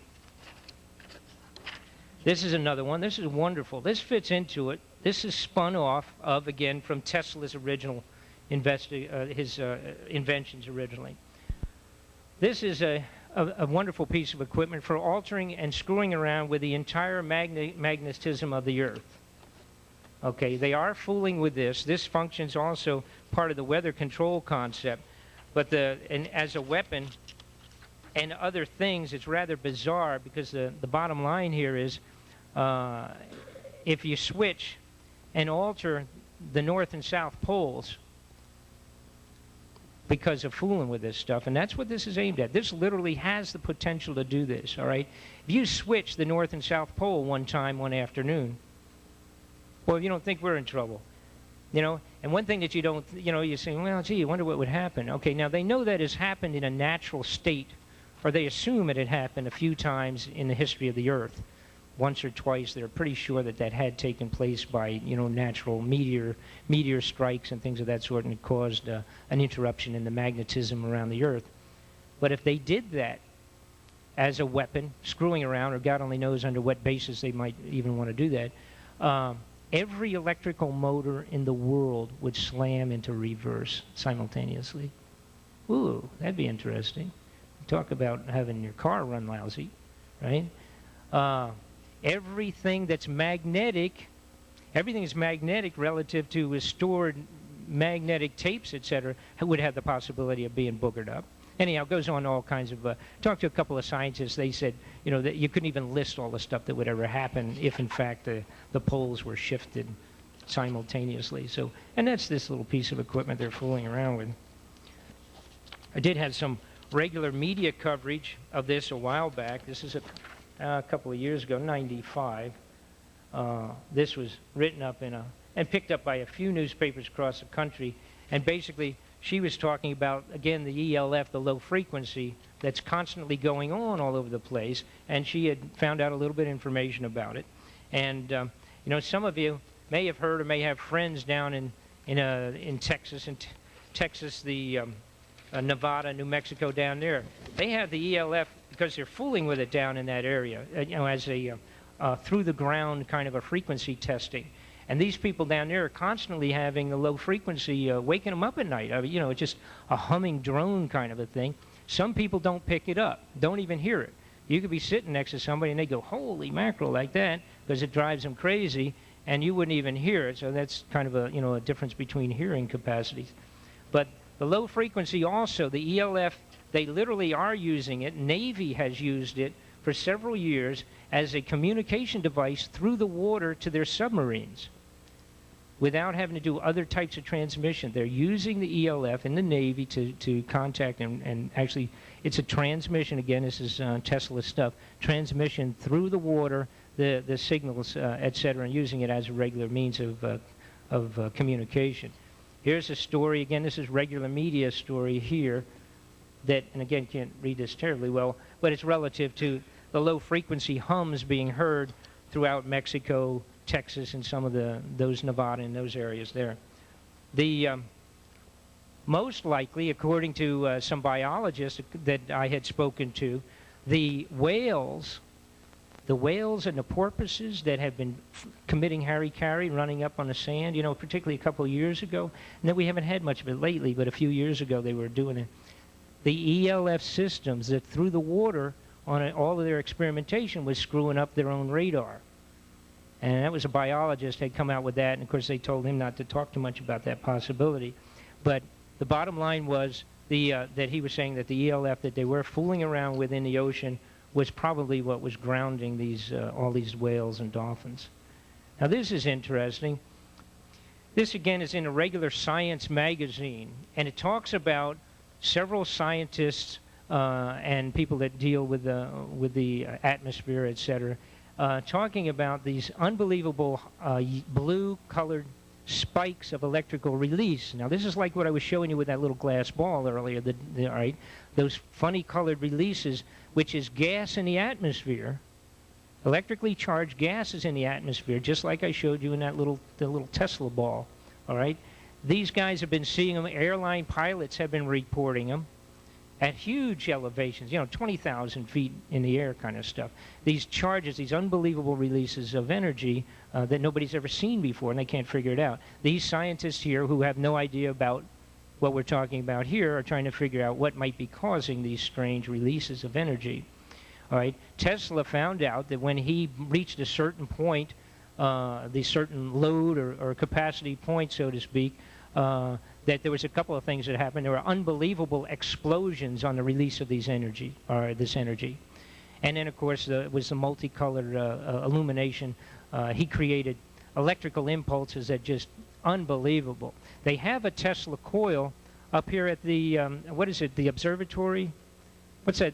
This is another one. This is wonderful. This fits into it. This is spun off of, again, from Tesla's original inventions originally. This is a wonderful piece of equipment for altering and screwing around with the entire magnetism of the Earth. Okay, they are fooling with this. This functions also part of the weather control concept, but as a weapon and other things, it's rather bizarre because the bottom line here is if you switch and alter the north and south poles because of fooling with this stuff, and that's what this is aimed at. This literally has the potential to do this, all right? If you switch the north and south pole one afternoon, well, you don't think we're in trouble, you know? And one thing that you don't, you know, you say, well, gee, I wonder what would happen. Okay, now they know that has happened in a natural state, or they assume it had happened a few times in the history of the Earth. Once or twice, they're pretty sure that that had taken place by, you know, natural meteor strikes and things of that sort, and it caused an interruption in the magnetism around the Earth. But if they did that as a weapon, screwing around, or God only knows under what basis they might even want to do that, every electrical motor in the world would slam into reverse simultaneously. Ooh, that'd be interesting. Talk about having your car run lousy, right? Everything that's magnetic, everything is magnetic relative to stored magnetic tapes, etc., would have the possibility of being boogered up. Anyhow, it goes on all kinds of, talked to a couple of scientists, they said, you know, that you couldn't even list all the stuff that would ever happen if, in fact, the poles were shifted simultaneously. So, and that's this little piece of equipment they're fooling around with. I did have some regular media coverage of this a while back. This is a couple of years ago, 95. This was written up and picked up by a few newspapers across the country. And basically, she was talking about, again, the ELF, the low frequency, that's constantly going on all over the place. And she had found out a little bit of information about it. And, you know, some of you may have heard or may have friends down in Texas, Nevada, New Mexico down there. They have the ELF because they're fooling with it down in that area, you know, as a through the ground kind of a frequency testing. And these people down there are constantly having the low frequency waking them up at night. You know, it's just a humming drone kind of a thing. Some people don't pick it up, don't even hear it. You could be sitting next to somebody and they go, holy mackerel, like that, because it drives them crazy, and you wouldn't even hear it. So that's kind of a, you know, a difference between hearing capacities. But the low frequency also, the ELF, they literally are using it. Navy has used it for several years as a communication device through the water to their submarines without having to do other types of transmission. They're using the ELF in the Navy to contact, and actually it's a transmission. Again, this is Tesla stuff. Transmission through the water, the signals, etc., and using it as a regular means of communication. Here's a story. Again, this is regular media story here that, and again, can't read this terribly well, but it's relative to the low frequency hums being heard throughout Mexico, Texas, and some of those Nevada and those areas there. The most likely, according to some biologists that I had spoken to, the whales and the porpoises that have been committing hara-kiri, running up on the sand, you know, particularly a couple of years ago, and then we haven't had much of it lately, but a few years ago they were doing it. The ELF systems that through the water on all of their experimentation was screwing up their own radar. And that was a biologist had come out with that, and of course they told him not to talk too much about that possibility. But the bottom line was that he was saying that the ELF that they were fooling around with in the ocean was probably what was grounding these all these whales and dolphins. Now this is interesting. This again is in a regular science magazine, and it talks about several scientists and people that deal with the atmosphere, etc., talking about these unbelievable blue-colored spikes of electrical release. Now, this is like what I was showing you with that little glass ball earlier, all right? Those funny colored releases, which is gas in the atmosphere, electrically charged gases in the atmosphere, just like I showed you in that the little Tesla ball, all right? These guys have been seeing them. Airline pilots have been reporting them at huge elevations, 20,000 feet in the air kind of stuff. These charges, these unbelievable releases of energy that nobody's ever seen before, and they can't figure it out. These scientists here who have no idea about what we're talking about here are trying to figure out what might be causing these strange releases of energy. All right. Tesla found out that when he reached a certain point, the certain load or capacity point, so to speak, that there was a couple of things that happened. There were unbelievable explosions on the release of this energy. And then, of course, was the multicolored illumination. He created electrical impulses that just unbelievable. They have a Tesla coil up here at the, what is it, the observatory? What's that?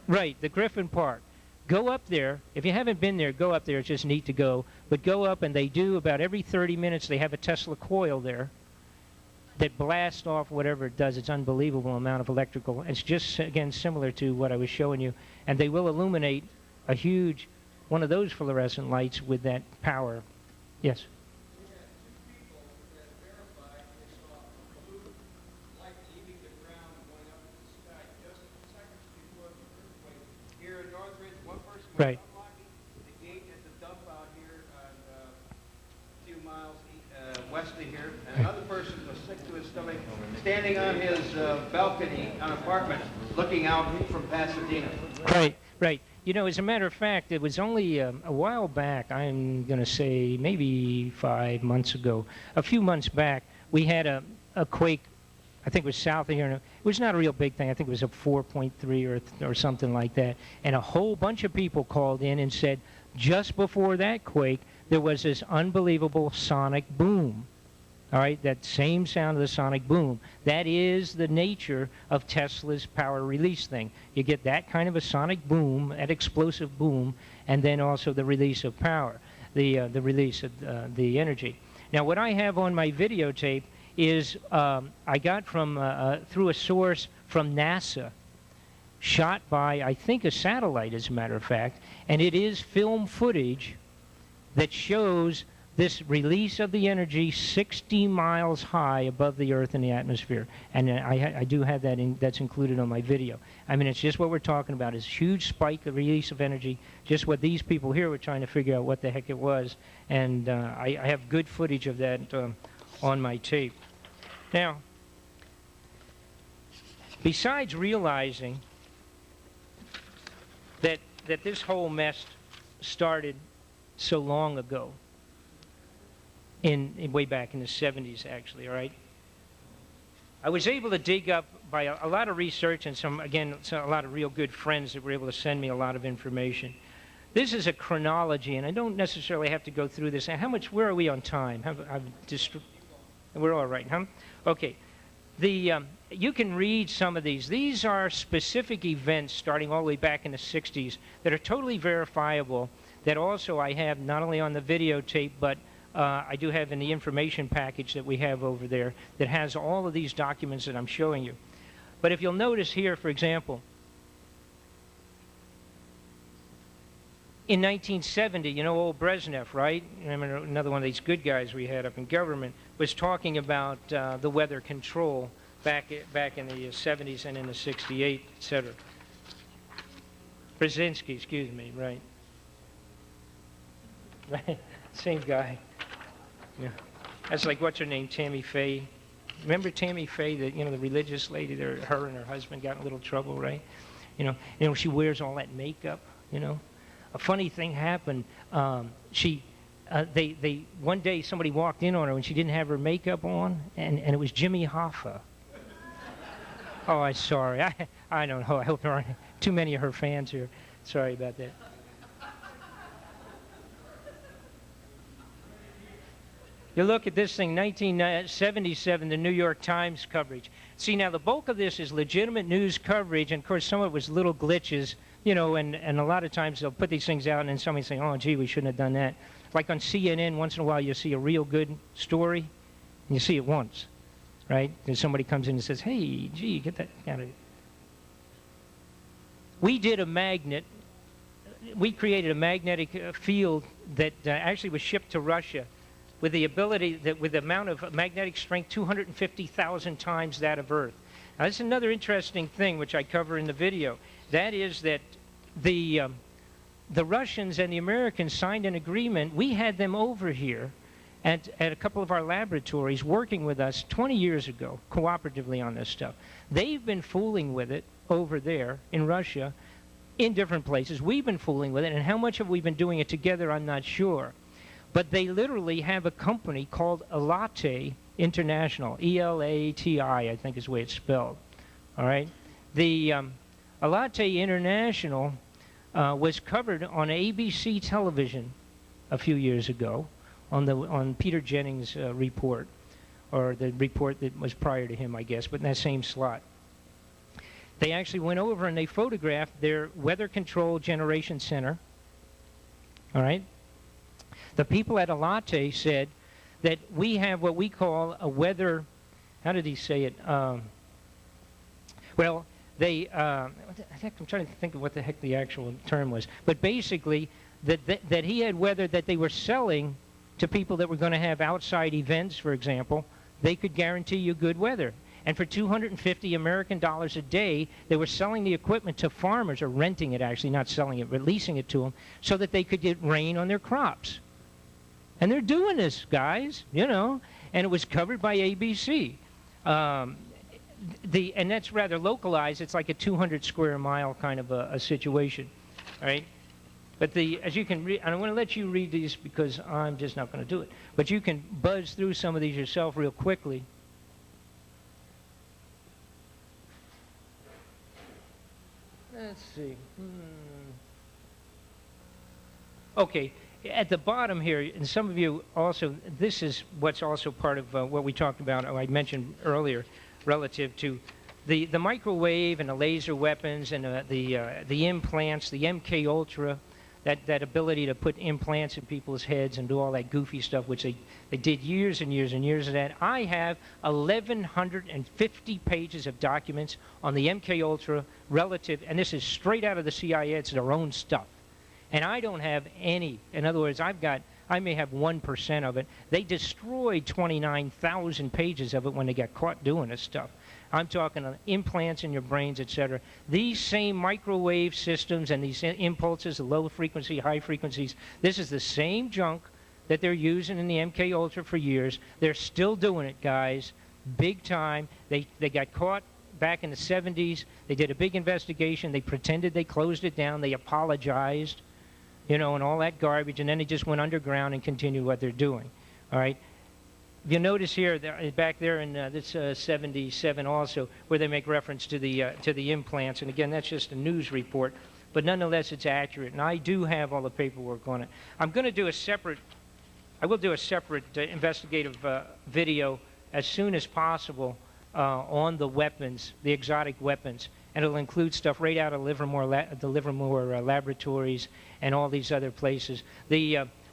Right, the Griffin Park. Go up there. If you haven't been there, go up there. It's just neat to go. But go up, and they do about every 30 minutes, they have a Tesla coil there that blasts off whatever it does. It's unbelievable amount of electrical. It's just, again, similar to what I was showing you. And they will illuminate a huge, one of those fluorescent lights with that power. Yes? Right. The gate at the dump out here a few miles west of here. And another person was sick to his stomach, standing on his balcony on an apartment, looking out from Pasadena. Right, right. As a matter of fact, it was only a while back, I'm going to say maybe 5 months ago, a few months back, we had a quake. I think it was south of here. It was not a real big thing. I think it was a 4.3 or something like that. And a whole bunch of people called in and said, just before that quake, there was this unbelievable sonic boom. All right, that same sound of the sonic boom. That is the nature of Tesla's power release thing. You get that kind of a sonic boom, that explosive boom, and then also the release of power, the release of the energy. Now, what I have on my videotape is I got from through a source from NASA, shot by, I think, a satellite, as a matter of fact, and it is film footage that shows this release of the energy 60 miles high above the Earth in the atmosphere. And I do have that that's included on my video. I mean, it's just what we're talking about, is huge spike, the release of energy, just what these people here were trying to figure out what the heck it was. And I have good footage of that on my tape. Now, besides realizing that this whole mess started so long ago, way back in the 70s, actually, all right, I was able to dig up by a lot of research and a lot of real good friends that were able to send me a lot of information. This is a chronology, and I don't necessarily have to go through this. Where are we on time? We're all right, huh? Okay. You can read some of these. These are specific events starting all the way back in the 60s that are totally verifiable, that also I have not only on the videotape, but I do have in the information package that we have over there that has all of these documents that I'm showing you. But if you'll notice here, for example, in 1970, old Brezhnev, right? Remember, another one of these good guys we had up in government was talking about the weather control back in the 70s and in the 68, etc. Brzezinski, excuse me, right? Right, same guy. Yeah, that's like, what's her name, Tammy Faye. Remember Tammy Faye, the religious lady? Her and her husband got in a little trouble, right? She wears all that makeup. A funny thing happened. One day somebody walked in on her when she didn't have her makeup on, and it was Jimmy Hoffa. Oh, I'm sorry. I don't know. I hope there aren't too many of her fans here. Sorry about that. You look at this thing, 1977, the New York Times coverage. See, now the bulk of this is legitimate news coverage, and of course some of it was little glitches, you know, and a lot of times they'll put these things out and then somebody saying, oh, gee, we shouldn't have done that. Like on CNN, once in a while you'll see a real good story, and you see it once, right? Then somebody comes in and says, hey, gee, get that out of here. We did a magnet. We created a magnetic field that actually was shipped to Russia with the ability, with the amount of magnetic strength 250,000 times that of Earth. Now, that's another interesting thing which I cover in the video. That is that the Russians and the Americans signed an agreement. We had them over here at a couple of our laboratories working with us 20 years ago, cooperatively on this stuff. They've been fooling with it over there in Russia, in different places. We've been fooling with it, and how much have we been doing it together, I'm not sure. But they literally have a company called Elate International, E-L-A-T-I, I think is the way it's spelled. All right? The Elate International was covered on ABC television a few years ago on Peter Jennings' report, or the report that was prior to him, I guess, but in that same slot. They actually went over and they photographed their weather control generation center. All right? The people at Elate said that we have what we call a weather, how did he say it? Well, they, I'm trying to think of what the heck the actual term was. But basically, that he had weather that they were selling to people that were going to have outside events, for example. They could guarantee you good weather. And for $250 American dollars a day, they were selling the equipment to farmers, or renting it actually, not selling it, but leasing it to them, so that they could get rain on their crops. And they're doing this, guys, you know, and it was covered by ABC. And that's rather localized. It's like a 200 square mile kind of a situation, all right? But as you can read, and I want to let you read these because I'm just not going to do it, but you can buzz through some of these yourself real quickly. Let's see. Okay, at the bottom here, and some of you also, this is what's also part of what we talked about, I mentioned earlier, relative to the microwave and the laser weapons and the implants, the MK Ultra, that ability to put implants in people's heads and do all that goofy stuff, which they did years and years and years of that. I have 1,150 pages of documents on the MK Ultra relative, and this is straight out of the CIA. It's their own stuff. And I don't have any. In other words, I may have 1% of it. They destroyed 29,000 pages of it when they got caught doing this stuff. I'm talking implants in your brains, etc. These same microwave systems and these impulses, the low frequency, high frequencies, this is the same junk that they're using in the MK Ultra for years. They're still doing it, guys, big time. They got caught back in the 70s. They did a big investigation. They pretended they closed it down. They apologized, you know, and all that garbage, and then they just went underground and continued what they're doing, all right? You notice here, back there in this 77 also, where they make reference to the implants, and again, that's just a news report, but nonetheless, it's accurate, and I do have all the paperwork on it. I'm going to do a separate, I will do a separate investigative video as soon as possible on the weapons, the exotic weapons, and it'll include stuff right out of the Livermore laboratories and all these other places.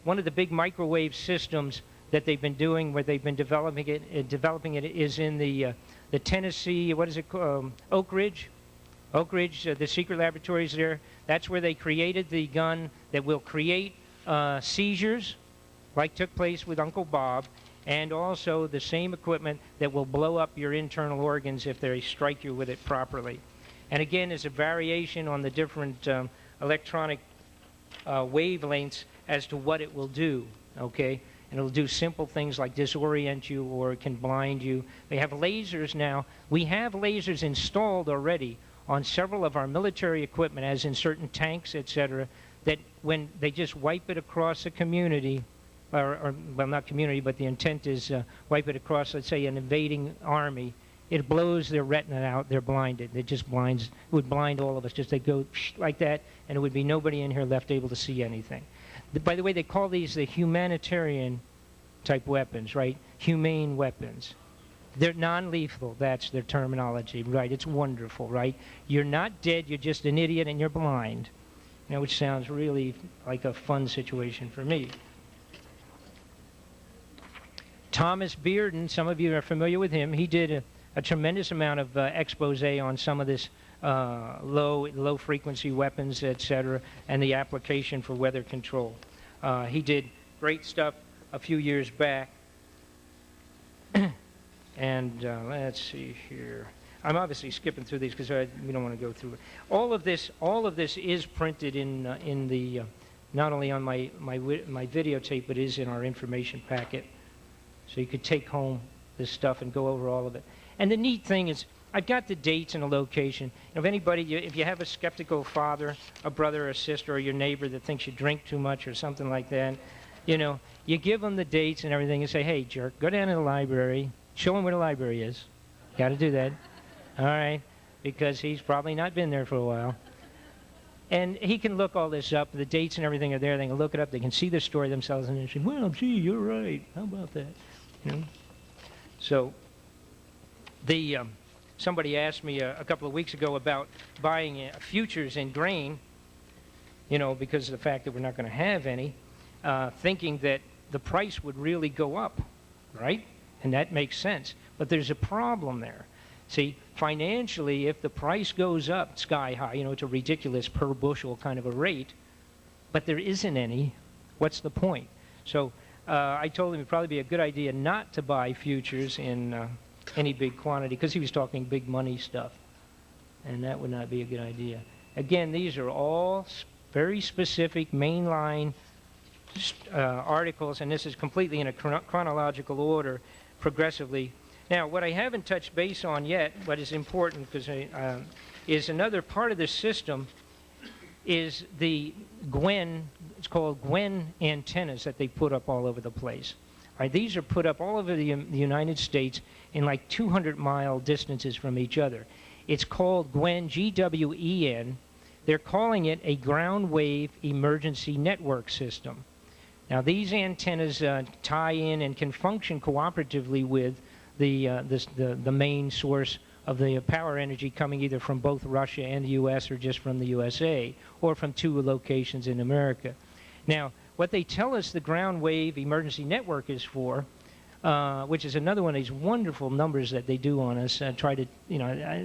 One of the big microwave systems that they've been doing, where they've been developing it is in the Tennessee, what is it called, Oak Ridge, the secret laboratories there. That's where they created the gun that will create seizures, like took place with Uncle Bob, and also the same equipment that will blow up your internal organs if they strike you with it properly. And again, there's a variation on the different electronic wavelengths as to what it will do, okay? And it'll do simple things like disorient you, or it can blind you. They have lasers now. We have lasers installed already on several of our military equipment, as in certain tanks, etc., that when they just wipe it across a community, or well, not community, but the intent is wipe it across, let's say, an invading army, it blows their retina out. They're blinded. It just blinds, it would blind all of us. Just they go like that, and it would be nobody in here left able to see anything. By the way, they call these the humanitarian type weapons, right? Humane weapons. They're non-lethal. That's their terminology, right? It's wonderful, right? You're not dead. You're just an idiot and you're blind. You know, which sounds really like a fun situation for me. Thomas Bearden, some of you are familiar with him. He did a tremendous amount of expose on some of this low frequency weapons, etc., and the application for weather control. He did great stuff a few years back. And let's see here. I'm obviously skipping through these because we don't want to go through it. All of this is printed in the not only on my videotape, but is in our information packet. So you could take home this stuff and go over all of it. And the neat thing is, I've got the dates and the location. If anybody, if you have a skeptical father, a brother, a sister, or your neighbor that thinks you drink too much or something like that, you know, you give them the dates and everything and say, hey, jerk, go down to the library, show him where the library is. Got to do that. All right? Because he's probably not been there for a while. And he can look all this up. The dates and everything are there. They can look it up. They can see the story themselves and they say, well, gee, you're right. How about that? You know? So somebody asked me a couple of weeks ago about buying futures in grain, you know, because of the fact that we're not going to have any, thinking that the price would really go up, right? And that makes sense. But there's a problem there. See, financially, if the price goes up sky high, you know, it's a ridiculous per bushel kind of a rate, but there isn't any, what's the point? So I told him it'd probably be a good idea not to buy futures in any big quantity, because he was talking big money stuff, and that would not be a good idea. Again, these are all very specific mainline articles, and this is completely in a chronological order, progressively. Now, what I haven't touched base on yet, but is important, because is another part of the system, is the Gwen, it's called Gwen antennas that they put up all over the place. Right, these are put up all over the United States in like 200-mile distances from each other. It's called Gwen, G-W-E-N. They're calling it a ground wave emergency network system. Now, these antennas tie in and can function cooperatively with the main source of the power energy coming either from both Russia and the U.S. or just from the USA or from two locations in America. Now, what they tell us the ground wave emergency network is for, which is another one of these wonderful numbers that they do on us, try to, you know,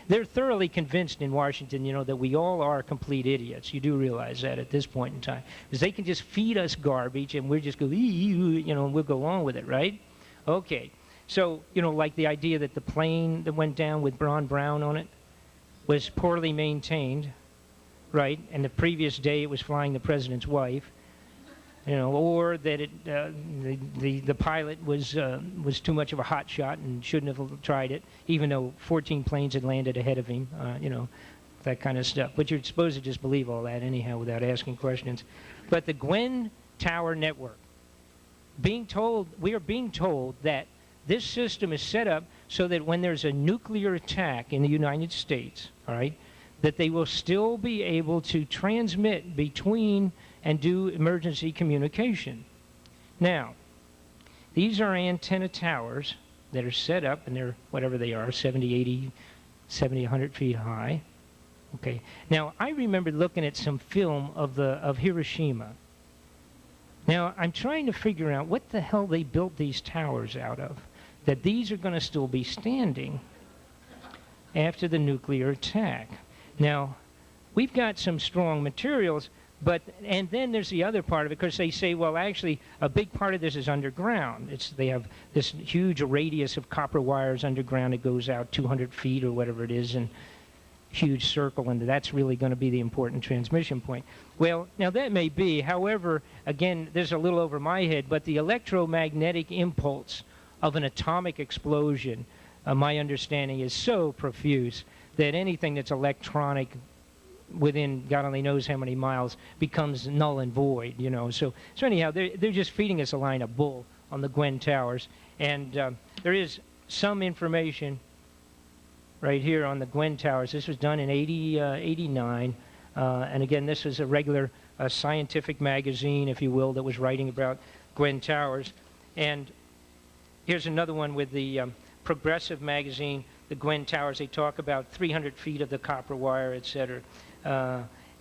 they're thoroughly convinced in Washington, you know, that we all are complete idiots. You do realize that at this point in time. Because they can just feed us garbage and we're just go, you know, and we'll go on with it, right? Okay. So, you know, like the idea that the plane that went down with Ron Brown on it was poorly maintained, right? And the previous day it was flying the president's wife. You know, or that the pilot was too much of a hot shot and shouldn't have tried it, even though 14 planes had landed ahead of him. You know, that kind of stuff. But you're supposed to just believe all that anyhow without asking questions. But the Gwen Tower Network, we are being told that this system is set up so that when there's a nuclear attack in the United States, all right, that they will still be able to transmit between and do emergency communication. Now, these are antenna towers that are set up, and they're whatever they are, 70, 80, 70, 100 feet high. Okay. Now, I remember looking at some film of Hiroshima. Now, I'm trying to figure out what the hell they built these towers out of, that these are going to still be standing after the nuclear attack. Now, we've got some strong materials, and then there's the other part of it, because they say, well, actually, a big part of this is underground. They have this huge radius of copper wires underground. It goes out 200 feet or whatever it is, and huge circle, and that's really going to be the important transmission point. Well, now that may be. However, again, this is a little over my head, but the electromagnetic impulse of an atomic explosion, my understanding is so profuse that anything that's electronic within God only knows how many miles becomes null and void, you know. So anyhow, they're just feeding us a line of bull on the Gwen Towers. And there is some information right here on the Gwen Towers. This was done in 89. And again, this is a regular scientific magazine, if you will, that was writing about Gwen Towers. And here's another one with the Progressive magazine, the Gwen Towers, they talk about 300 feet of the copper wire, etc.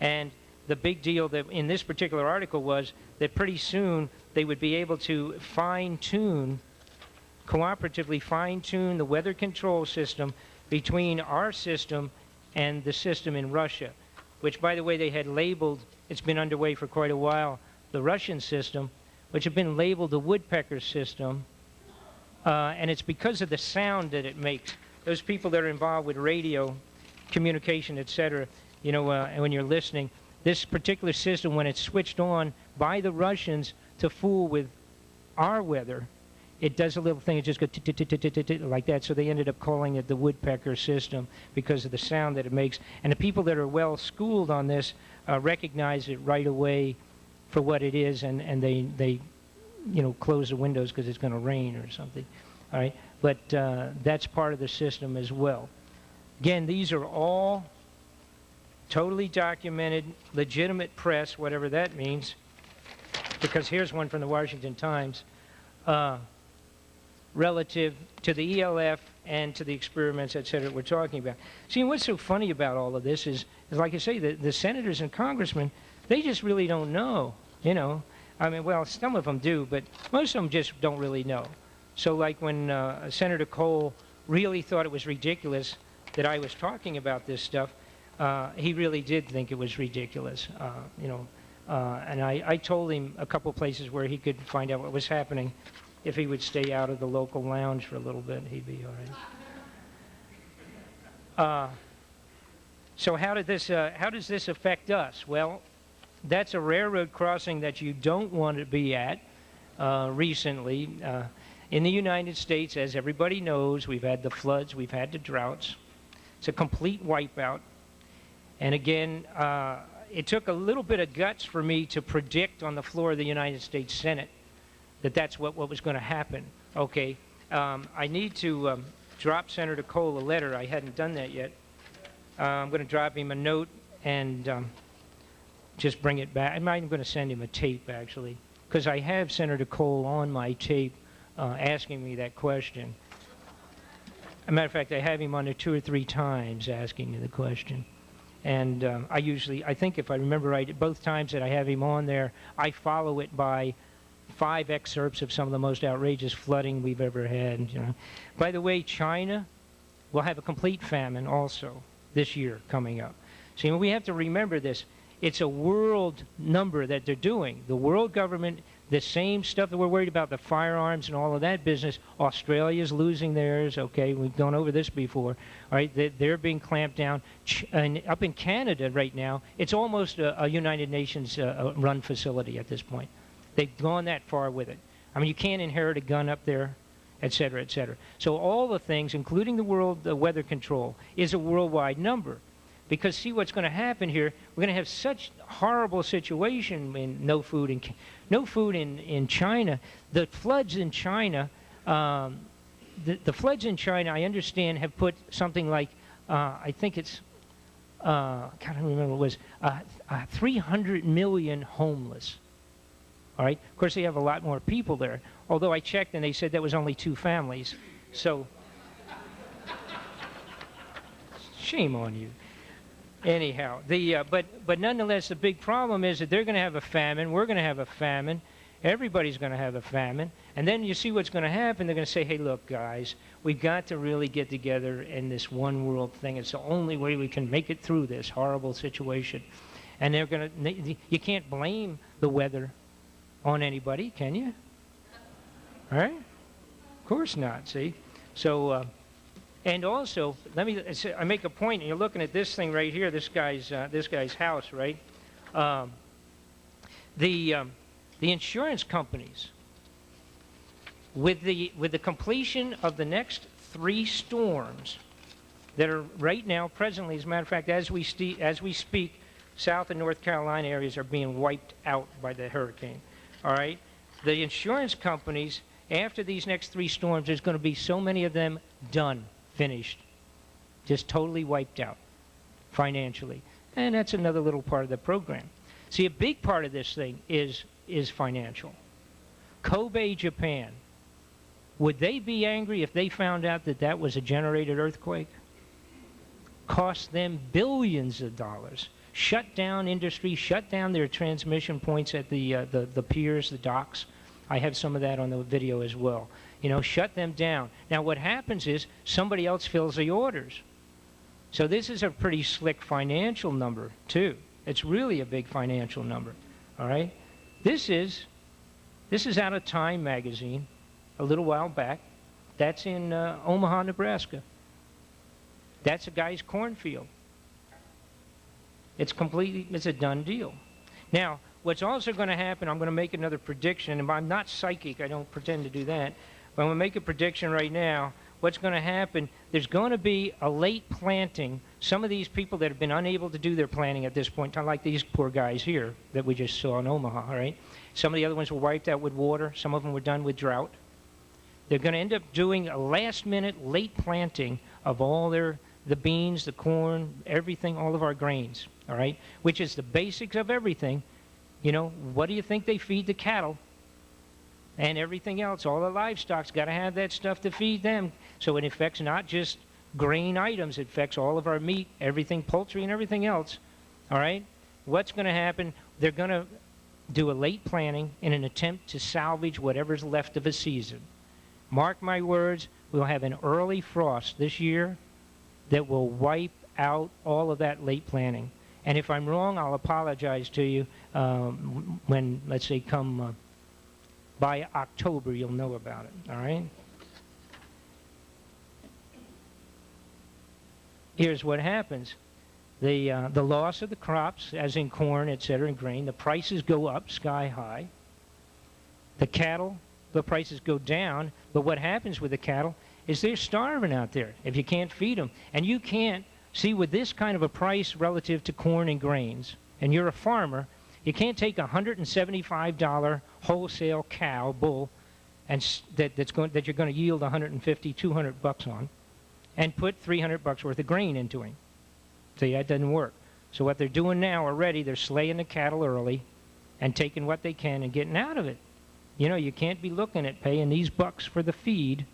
And the big deal that in this particular article was that pretty soon they would be able to fine-tune, cooperatively fine-tune the weather control system between our system and the system in Russia, which, by the way, they had labeled, it's been underway for quite a while, the Russian system, which had been labeled the woodpecker system, and it's because of the sound that it makes. Those people that are involved with radio, communication, etc., you know, when you're listening, this particular system, when it's switched on by the Russians to fool with our weather, it does a little thing, it just goes like that, so they ended up calling it the woodpecker system because of the sound that it makes. And the people that are well schooled on this recognize it right away for what it is, and they you know, close the windows because it's going to rain or something. All right, but that's part of the system as well. Again, these are all totally documented, legitimate press, whatever that means, because here's one from the Washington Times relative to the ELF and to the experiments, et cetera, we're talking about. See, what's so funny about all of this is like I say, the senators and congressmen, they just really don't know, you know. I mean, well, some of them do, but most of them just don't really know. So like when Senator Cole really thought it was ridiculous that I was talking about this stuff, he really did think it was ridiculous, you know. And I told him a couple places where he could find out what was happening. If he would stay out of the local lounge for a little bit, he'd be all right. So how does this affect us? Well, that's a railroad crossing that you don't want to be at recently. In the United States, as everybody knows, we've had the floods, we've had the droughts. It's a complete wipeout. And again, it took a little bit of guts for me to predict on the floor of the United States Senate that that's what was going to happen. Okay, I need to drop Senator Cole a letter. I hadn't done that yet. I'm going to drop him a note and just bring it back. I'm not even going to send him a tape, actually, because I have Senator Cole on my tape asking me that question. As a matter of fact, I have him on there 2 or 3 times asking me the question. And I think if I remember right, both times that I have him on there, I follow it by 5 excerpts of some of the most outrageous flooding we've ever had. You know. By the way, China will have a complete famine also this year coming up. See, we have to remember this. It's a world number that they're doing. The world government, the same stuff that we're worried about, the firearms and all of that business, Australia's losing theirs, okay, we've gone over this before, all right, they're being clamped down. And up in Canada right now, it's almost a United Nations run facility at this point. They've gone that far with it. I mean, you can't inherit a gun up there, et cetera, et cetera. So all the things, including the world weather control, is a worldwide number. Because see what's going to happen here, we're going to have such horrible situation in no food in China. The floods in China, the floods in China, I understand, have put something like, I think it's, I can't remember what it was, 300 million homeless. All right. Of course, they have a lot more people there. Although I checked and they said that was only 2 families. So, shame on you. Anyhow, but nonetheless, the big problem is that they're going to have a famine. We're going to have a famine. Everybody's going to have a famine. And then you see what's going to happen. They're going to say, hey, look, guys, we've got to really get together in this one world thing. It's the only way we can make it through this horrible situation. And they're going to, you can't blame the weather on anybody, can you? All right? Of course not, see? So, and also, I make a point, and you're looking at this thing right here, this guy's house, right? The insurance companies, with the completion of the next 3 storms that are right now, presently, as a matter of fact, as we speak, South and North Carolina areas are being wiped out by the hurricane. All right? The insurance companies, after these next 3 storms, there's going to be so many of them done, finished, just totally wiped out financially. And that's another little part of the program. See, a big part of this thing is financial. Kobe, Japan, Would they be angry if they found out that that was a generated earthquake? Cost them billions of dollars. Shut down industry, shut down their transmission points at the piers, the docks. I have some of that on the video as well. You know, shut them down. Now what happens is somebody else fills the orders. So this is a pretty slick financial number too. It's really a big financial number. All right? This is out of Time magazine a little while back. That's in Omaha, Nebraska. That's a guy's cornfield. It's a done deal. Now, what's also going to happen, I'm going to make another prediction, and I'm not psychic, I don't pretend to do that, but I'm going to make a prediction right now. What's going to happen, there's going to be a late planting. Some of these people that have been unable to do their planting at this point, like these poor guys here that we just saw in Omaha, right? Some of the other ones were wiped out with water. Some of them were done with drought. They're going to end up doing a last-minute late planting of all the beans, the corn, everything, all of our grains, all right? Which is the basics of everything. You know, what do you think they feed the cattle? And everything else, all the livestock's got to have that stuff to feed them. So it affects not just grain items, it affects all of our meat, everything, poultry, and everything else. All right? What's going to happen? They're going to do a late planting in an attempt to salvage whatever's left of a season. Mark my words, we'll have an early frost this year that will wipe out all of that late planting. And if I'm wrong, I'll apologize to you when, let's say, come by October, you'll know about it, all right? Here's what happens. The loss of the crops, as in corn, et cetera, and grain, the prices go up sky high. The cattle, the prices go down, but what happens with the cattle is they're starving out there if you can't feed them. And you can't, see, with this kind of a price relative to corn and grains, and you're a farmer, you can't take a $175 wholesale cow, bull, and that you're going to yield 150, 200 bucks on, and put 300 bucks worth of grain into him. See, that doesn't work. So what they're doing now already, they're slaying the cattle early and taking what they can and getting out of it. You know, you can't be looking at paying these bucks for the feed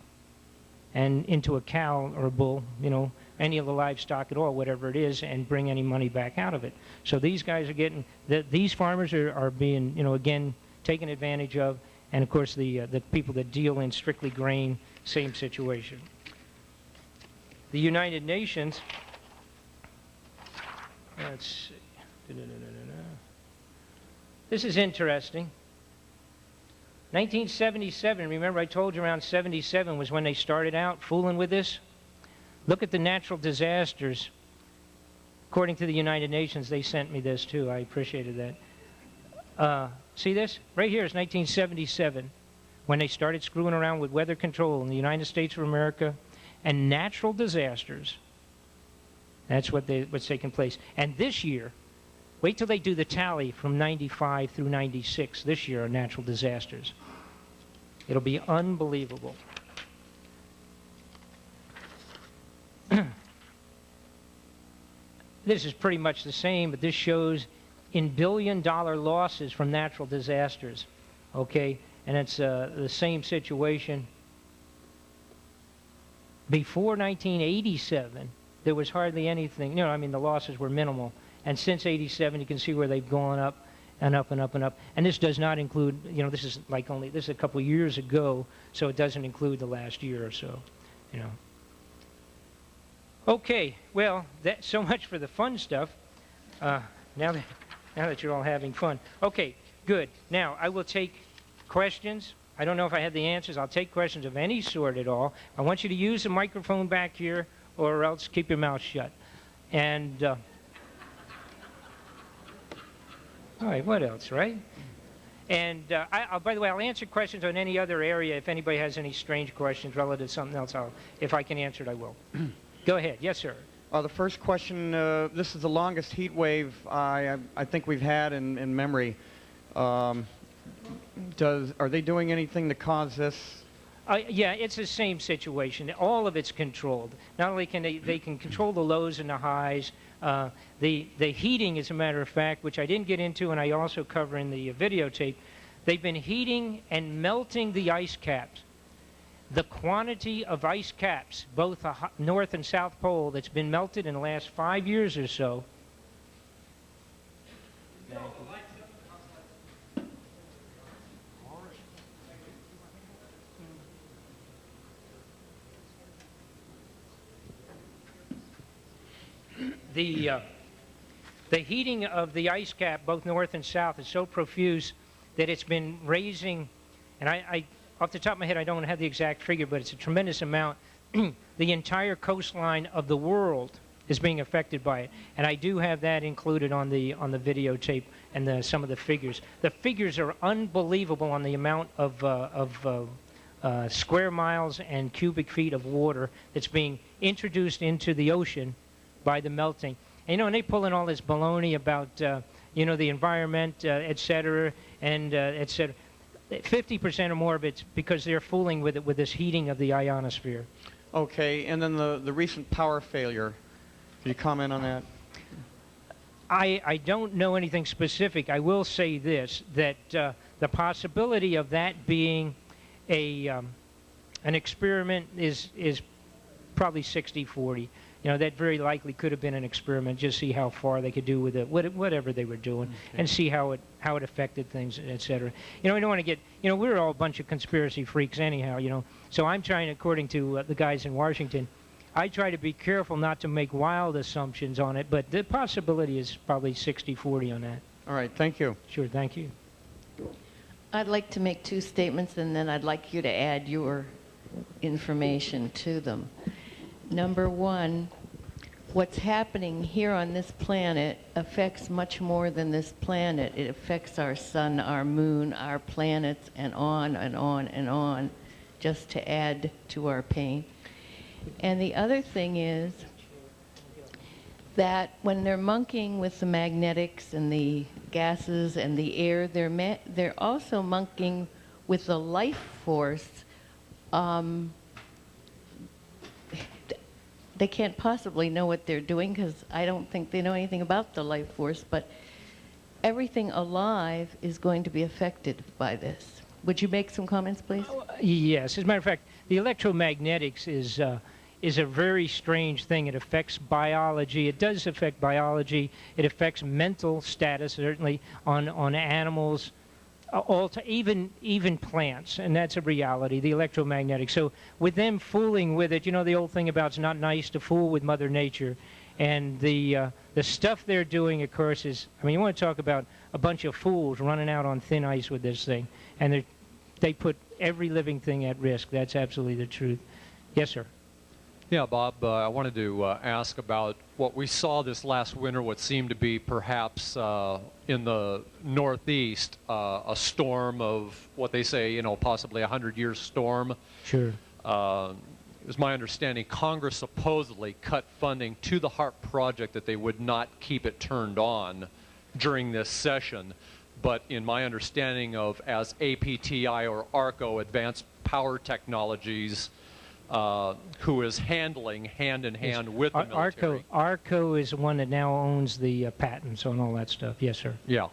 and into a cow or a bull, you know, any of the livestock at all, whatever it is, and bring any money back out of it. So these guys are getting, these farmers are being, you know, again, taken advantage of, and of course the people that deal in strictly grain, same situation. The United Nations, let's see, this is interesting. 1977, remember I told you around 77 was when they started out fooling with this? Look at the natural disasters. According to the United Nations, they sent me this too. I appreciated that. See this? Right here is 1977, when they started screwing around with weather control in the United States of America and natural disasters. That's what's taking place. And this year, wait till they do the tally from 95 through 96 this year on natural disasters. It'll be unbelievable. This is pretty much the same, but this shows in billion-dollar losses from natural disasters, okay? And it's the same situation. Before 1987, there was hardly anything. You know, I mean, the losses were minimal. And since 87, you can see where they've gone up and up and up and up. And this does not include, you know, this is a couple of years ago, so it doesn't include the last year or so, you know. Okay, well, that's so much for the fun stuff. Now that you're all having fun. Okay, good. Now, I will take questions. I don't know if I have the answers. I'll take questions of any sort at all. I want you to use the microphone back here, or else keep your mouth shut. And, all right, what else, right? And, by the way, I'll answer questions on any other area. If anybody has any strange questions relative to something else, if I can answer it, I will. Go ahead. Yes, sir. The first question, this is the longest heat wave I think we've had in memory. Are they doing anything to cause this? Yeah, it's the same situation. All of it's controlled. Not only can they can control the lows and the highs. The heating, as a matter of fact, which I didn't get into and I also cover in the videotape, they've been heating and melting the ice caps. the quantity of ice caps, both the North and South Pole, that's been melted in the last 5 years or so. The heating of the ice cap, both north and south, is so profuse that it's been raising, and I off the top of my head, I don't have the exact figure, but it's a tremendous amount. The entire coastline of the world is being affected by it, and I do have that included on the videotape and some of the figures. The figures are unbelievable on the amount of square miles and cubic feet of water that's being introduced into the ocean by the melting. And, you know, and they pull in all this baloney about, you know, the environment, et cetera, and et cetera. 50% or more of it's because they're fooling with it with this heating of the ionosphere. Okay, and then the recent power failure. Can you comment on that? I don't know anything specific. I will say this, that the possibility of that being an experiment is probably 60-40. You know, that very likely could have been an experiment, just see how far they could do with it, whatever they were doing, okay, and see how it affected things, et cetera. You know, we don't want to get, you know, we're all a bunch of conspiracy freaks anyhow, you know. So I'm trying, according to the guys in Washington, I try to be careful not to make wild assumptions on it, but the possibility is probably 60-40 on that. All right, thank you. Sure, thank you. I'd like to make 2 statements, and then I'd like you to add your information to them. Number 1, what's happening here on this planet affects much more than this planet. It affects our sun, our moon, our planets, and on and on and on, just to add to our pain. And the other thing is that when they're monkeying with the magnetics and the gases and the air, they're also monkeying with the life force. They can't possibly know what they're doing because I don't think they know anything about the life force, but everything alive is going to be affected by this. Would you make some comments, please? Yes. As a matter of fact, the electromagnetics is a very strange thing. It affects biology. It does affect biology. It affects mental status, certainly, on animals, even plants, and that's a reality, the electromagnetic. So with them fooling with it, you know the old thing about it's not nice to fool with Mother Nature, and the stuff they're doing, of course, is, I mean, you want to talk about a bunch of fools running out on thin ice with this thing, and they put every living thing at risk. That's absolutely the truth. Yes, sir. Yeah, Bob, I wanted to ask about what we saw this last winter, what seemed to be perhaps in the Northeast, a storm of what they say, you know, possibly a 100-year storm. Sure. It was my understanding Congress supposedly cut funding to the HARP project, that they would not keep it turned on during this session. But in my understanding of as APTI or ARCO, Advanced Power Technologies, who is handling hand-in-hand with the military. ARCO is the one that now owns the patents on all that stuff. Yes, sir. Yeah.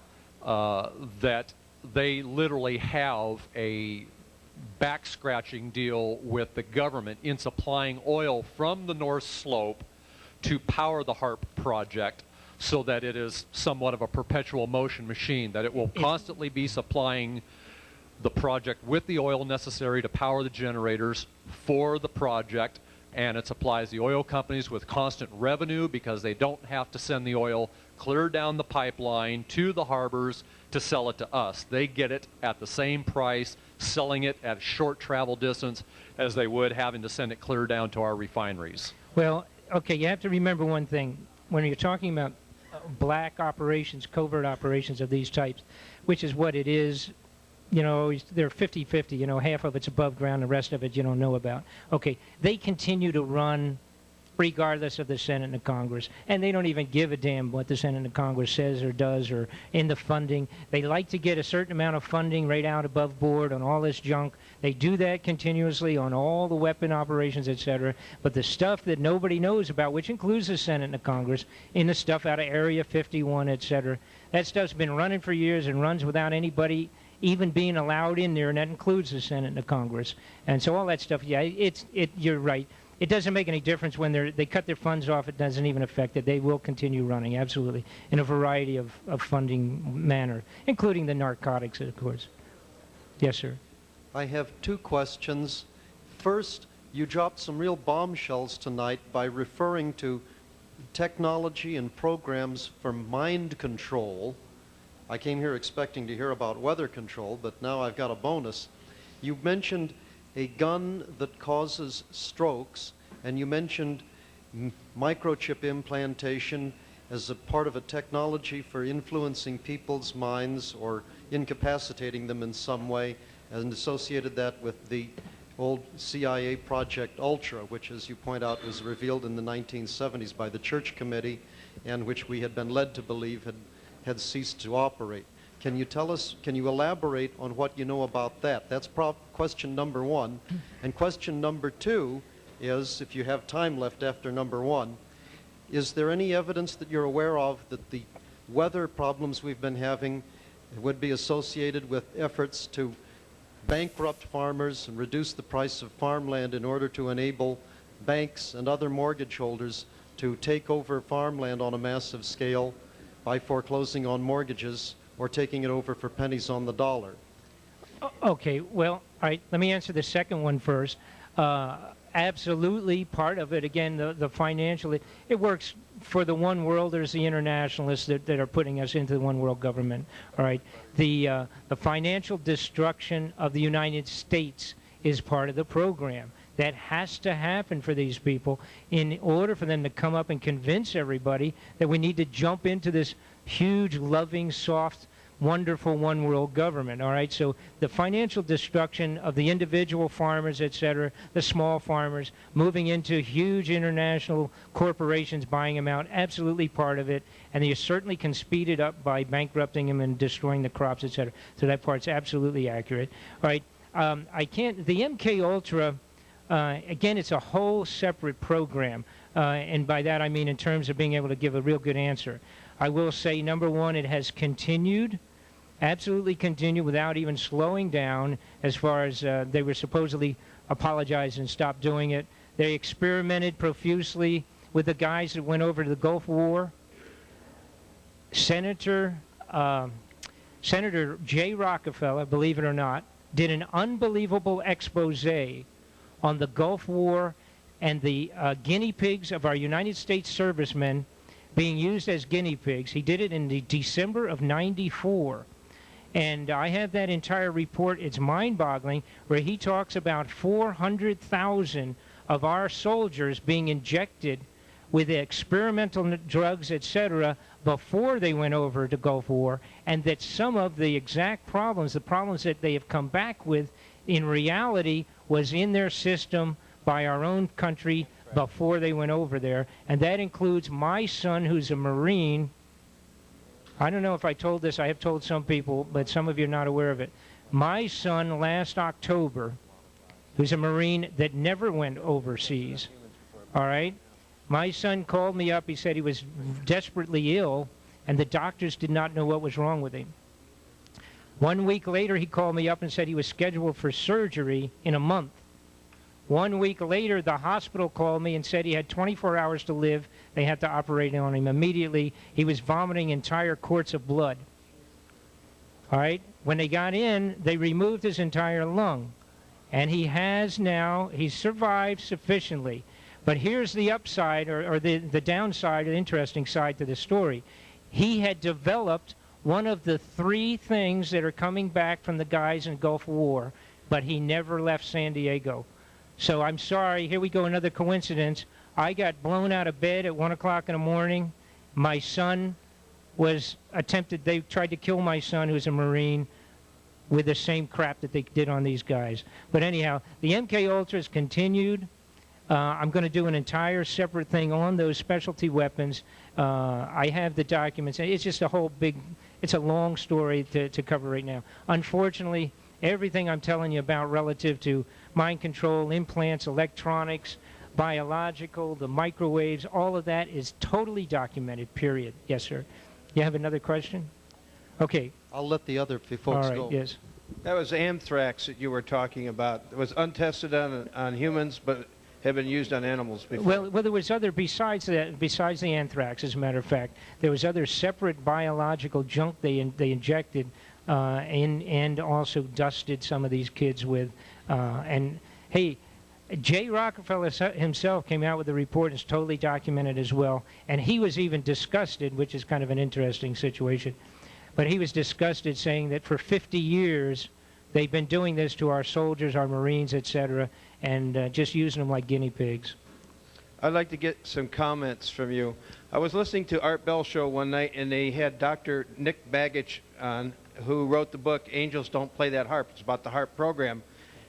That they literally have a back-scratching deal with the government in supplying oil from the North Slope to power the HARP project, so that it is somewhat of a perpetual motion machine, that it will constantly be supplying the project with the oil necessary to power the generators for the project, and it supplies the oil companies with constant revenue because they don't have to send the oil clear down the pipeline to the harbors to sell it to us. They get it at the same price, selling it at short travel distance, as they would having to send it clear down to our refineries. Well, okay, you have to remember one thing. When you're talking about black operations, covert operations of these types, which is what it is, you know, they're 50-50, you know, half of it's above ground, the rest of it you don't know about. Okay, they continue to run regardless of the Senate and the Congress, and they don't even give a damn what the Senate and the Congress says or does or in the funding. They like to get a certain amount of funding right out above board on all this junk. They do that continuously on all the weapon operations, etc. But the stuff that nobody knows about, which includes the Senate and the Congress, in the stuff out of Area 51, etc., that stuff's been running for years and runs without anybody even being allowed in there, and that includes the Senate and the Congress. And so all that stuff, yeah, you're right. It doesn't make any difference when they cut their funds off. It doesn't even affect it. They will continue running, absolutely, in a variety of funding manner, including the narcotics, of course. Yes, sir. I have two questions. First, you dropped some real bombshells tonight by referring to technology and programs for mind control. I came here expecting to hear about weather control, but now I've got a bonus. You mentioned a gun that causes strokes, and you mentioned microchip implantation as a part of a technology for influencing people's minds or incapacitating them in some way, and associated that with the old CIA Project Ultra, which, as you point out, was revealed in the 1970s by the Church Committee, and which we had been led to believe had ceased to operate. Can you tell us, can you elaborate on what you know about that? That's question number one. And question number two is, if you have time left after number one, is there any evidence that you're aware of that the weather problems we've been having would be associated with efforts to bankrupt farmers and reduce the price of farmland in order to enable banks and other mortgage holders to take over farmland on a massive scale by foreclosing on mortgages or taking it over for pennies on the dollar? Okay, well, all right, let me answer the second one first. Absolutely, part of it, again, the financial, it works for the one worlders, the internationalists that are putting us into the one world government, all right? The financial destruction of the United States is part of the program. That has to happen for these people in order for them to come up and convince everybody that we need to jump into this huge, loving, soft, wonderful one world government, all right? So the financial destruction of the individual farmers, et cetera, the small farmers, moving into huge international corporations, buying them out, absolutely part of it. And you certainly can speed it up by bankrupting them and destroying the crops, et cetera. So that part's absolutely accurate. All right, the MK Ultra, again, it's a whole separate program. And by that I mean in terms of being able to give a real good answer. I will say, number one, it has continued, absolutely continued without even slowing down as far as they were supposedly apologized and stopped doing it. They experimented profusely with the guys that went over to the Gulf War. Senator J. Rockefeller, believe it or not, did an unbelievable expose on the Gulf War and the guinea pigs of our United States servicemen being used as guinea pigs. He did it in the December of '94. And I have that entire report. It's mind-boggling, where he talks about 400,000 of our soldiers being injected with experimental drugs, etc., before they went over to Gulf War, and that some of the exact problems, the problems that they have come back with, in reality, was in their system by our own country before they went over there. And that includes my son, who's a Marine. I don't know if I told this. I have told some people, but some of you are not aware of it. My son last October, who's a Marine that never went overseas, all right? My son called me up. He said he was desperately ill, and the doctors did not know what was wrong with him. 1 week later, he called me up and said he was scheduled for surgery in a month. 1 week later, the hospital called me and said he had 24 hours to live. They had to operate on him immediately. He was vomiting entire quarts of blood. All right? When they got in, they removed his entire lung. And he has now, he's survived sufficiently. But here's the upside, or the downside, the interesting side to the story. He had developed one of the 3 things that are coming back from the guys in Gulf War, but he never left San Diego. So I'm sorry, here we go, another coincidence. I got blown out of bed at 1 o'clock in the morning. My son was attempted, they tried to kill my son, who's a Marine, with the same crap that they did on these guys. But anyhow, the MK Ultras continued. I'm going to do an entire separate thing on those specialty weapons. I have the documents. It's just a whole big, it's a long story to cover right now. Unfortunately, everything I'm telling you about relative to mind control, implants, electronics, biological, the microwaves, all of that is totally documented, period. Yes, sir. You have another question? Okay. I'll let the other folks go. All right, yes. That was anthrax that you were talking about. It was untested on humans, but had been used on animals before. Well, there was other, besides that, besides the anthrax, as a matter of fact, there was other separate biological junk they injected and also dusted some of these kids with. And hey, Jay Rockefeller himself came out with a report, and it's totally documented as well. And he was even disgusted, which is kind of an interesting situation. But he was disgusted, saying that for 50 years they've been doing this to our soldiers, our Marines, etc., and just using them like guinea pigs. I'd like to get some comments from you. I was listening to Art Bell show one night, and they had Dr. Nick Bagich on, who wrote the book Angels Don't Play That Harp. It's about the HARP program.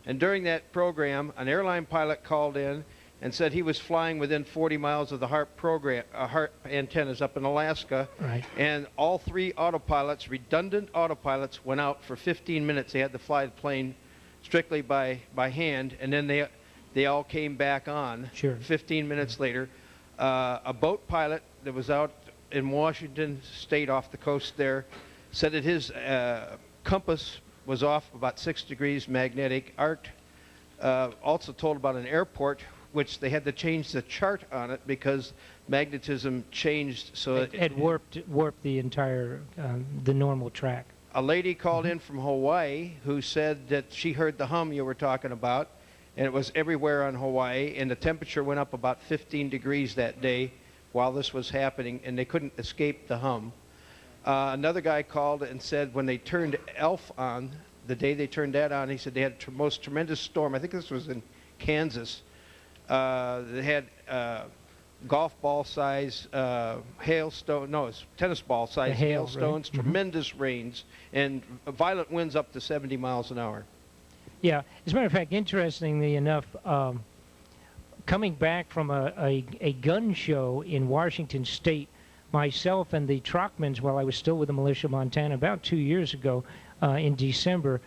And during that program, an airline pilot called in and said he was flying within 40 miles of the HARP program, HARP antennas up in Alaska. Right. And all 3 autopilots, redundant autopilots, went out for 15 minutes. They had to fly the plane strictly by hand, and then they all came back on. Sure. 15 minutes later. A boat pilot that was out in Washington State off the coast there said that his compass was off about 6 degrees magnetic. Art also told about an airport which they had to change the chart on it because magnetism changed, so it had warped the entire the normal track. A lady called in from Hawaii who said that she heard the hum you were talking about, and it was everywhere on Hawaii, and the temperature went up about 15 degrees that day while this was happening, and they couldn't escape the hum. Another guy called and said when they turned ELF on, the day they turned that on, he said they had the most tremendous storm. I think this was in Kansas. They had golf ball size hailstone, no, it's tennis ball size hailstones, right? Tremendous rains, and violent winds up to 70 miles an hour. Yeah, as a matter of fact, interestingly enough, coming back from a gun show in Washington State, myself and the Trockmans, while I was still with the Militia Montana about 2 years ago in December,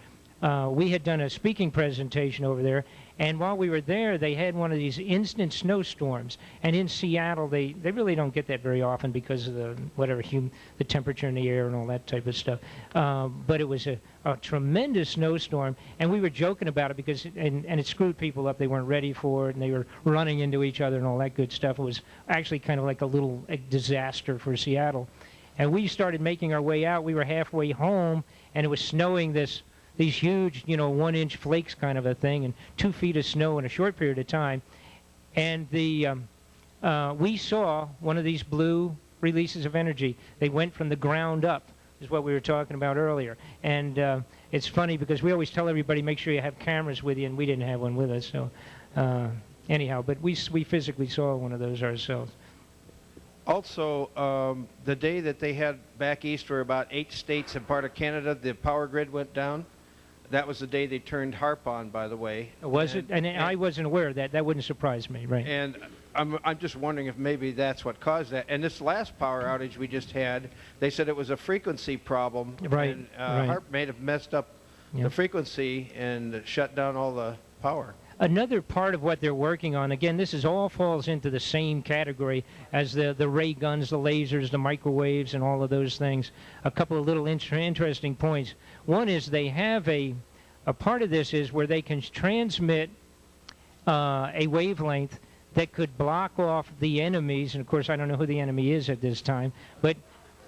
we had done a speaking presentation over there, and while we were there, they had one of these instant snowstorms. And in Seattle, they really don't get that very often because of the the temperature in the air and all that type of stuff. But it was a tremendous snowstorm, and we were joking about it because and it screwed people up. They weren't ready for it, and they were running into each other and all that good stuff. It was actually kind of like a little disaster for Seattle. And we started making our way out. We were halfway home, and it was snowing these huge, 1-inch flakes kind of a thing, and 2 feet of snow in a short period of time. And we saw one of these blue releases of energy. They went from the ground up, is what we were talking about earlier. And it's funny because we always tell everybody, make sure you have cameras with you, and we didn't have one with us. So anyhow, but we physically saw one of those ourselves. Also, the day that they had back east where about 8 states and part of Canada, the power grid went down. That was the day they turned HARP on, by the way. Was it? And I wasn't aware of that. That wouldn't surprise me, right? And I'm just wondering if maybe that's what caused that. And this last power outage we just had, they said it was a frequency problem. Right. And right. HARP may have messed up the frequency and shut down all the power. Another part of what they're working on, again, this all falls into the same category as the ray guns, the lasers, the microwaves, and all of those things. A couple of little interesting points. One is they have a part of this is where they can transmit a wavelength that could block off the enemies, and of course I don't know who the enemy is at this time, but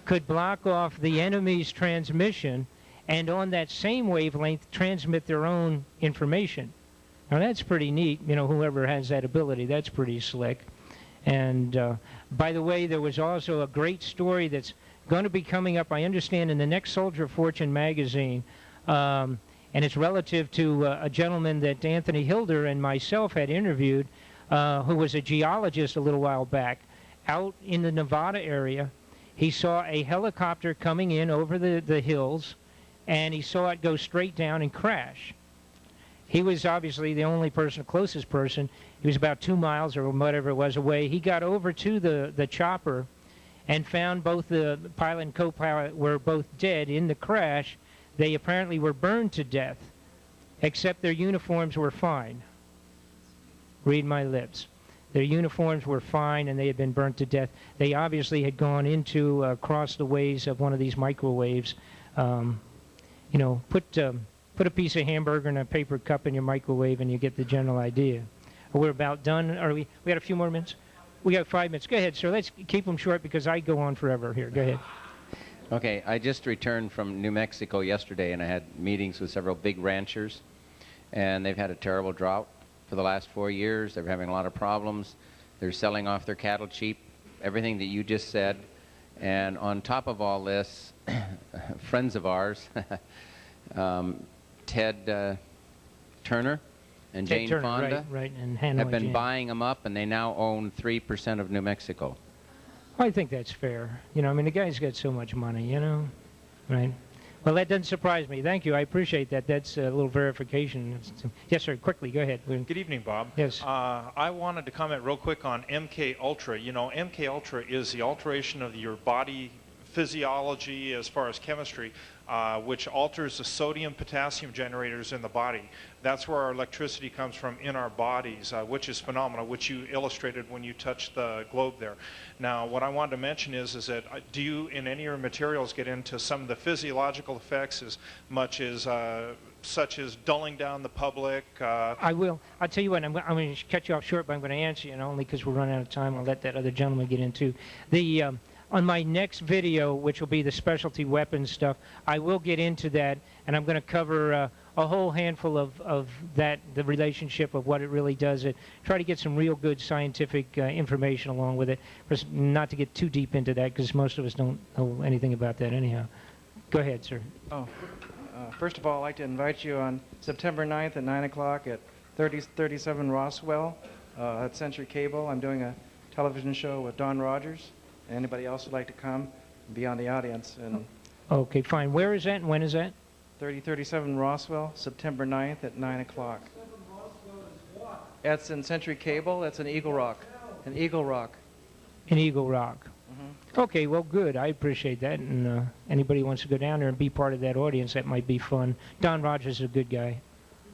could block off the enemy's transmission, and on that same wavelength transmit their own information. Now that's pretty neat, whoever has that ability, that's pretty slick. And by the way, there was also a great story that's going to be coming up, I understand, in the next Soldier of Fortune magazine, and it's relative to a gentleman that Anthony Hilder and myself had interviewed, who was a geologist a little while back, out in the Nevada area. He saw a helicopter coming in over the hills, and he saw it go straight down and crash. He was obviously the only person, closest person. He was about 2 miles or whatever it was away. He got over to the chopper and found both the pilot and co-pilot were both dead in the crash. They apparently were burned to death, except their uniforms were fine. Read my lips. Their uniforms were fine, and they had been burnt to death. They obviously had gone into, across the ways of one of these microwaves, put put a piece of hamburger in a paper cup in your microwave and you get the general idea. We're about done. Are we got a few more minutes? We got 5 minutes. Go ahead, sir. Let's keep them short because I go on forever here. Go ahead. Okay, I just returned from New Mexico yesterday, and I had meetings with several big ranchers, and they've had a terrible drought for the last 4 years. They're having a lot of problems. They're selling off their cattle cheap, everything that you just said. And on top of all this, friends of ours, Ted Turner and Jane Fonda right, and Hanoi, have been Jane. buying them up, and they now own 3% of New Mexico. I think that's fair. You know, I mean, the guy's got so much money, you know, right? Well, that doesn't surprise me. Thank you. I appreciate that. That's a little verification. Yes, sir. Quickly, go ahead. Good evening, Bob. Yes. I wanted to comment real quick on MK Ultra. You know, MK Ultra is the alteration of your body physiology as far as chemistry, which alters the sodium potassium generators in the body. That's where our electricity comes from in our bodies, which is phenomenal, which you illustrated when you touched the globe there. Now, what I wanted to mention is that do you, in any of your materials, get into some of the physiological effects as much as such as dulling down the public? I will. I'll tell you what, I'm going to cut you off short, but I'm going to answer you, and only because we're running out of time. I'll let that other gentleman get into. On my next video, which will be the specialty weapons stuff, I will get into that, and I'm going to cover a whole handful of that, the relationship of what it really does. Try to get some real good scientific information along with it, not to get too deep into that, because most of us don't know anything about that anyhow. Go ahead, sir. First of all, I'd like to invite you on September 9th at 9 o'clock at 3037 Roswell at Century Cable. I'm doing a television show with Don Rogers. Anybody else would like to come and be on the audience? And okay, fine. Where is that and when is that? 3037 Roswell, September 9th at 9 o'clock. That's in Century Cable. That's in Eagle Rock. In Eagle Rock. In Eagle Rock. Mm-hmm. Okay, well, good. I appreciate that. And anybody wants to go down there and be part of that audience, that might be fun. Don Rogers is a good guy.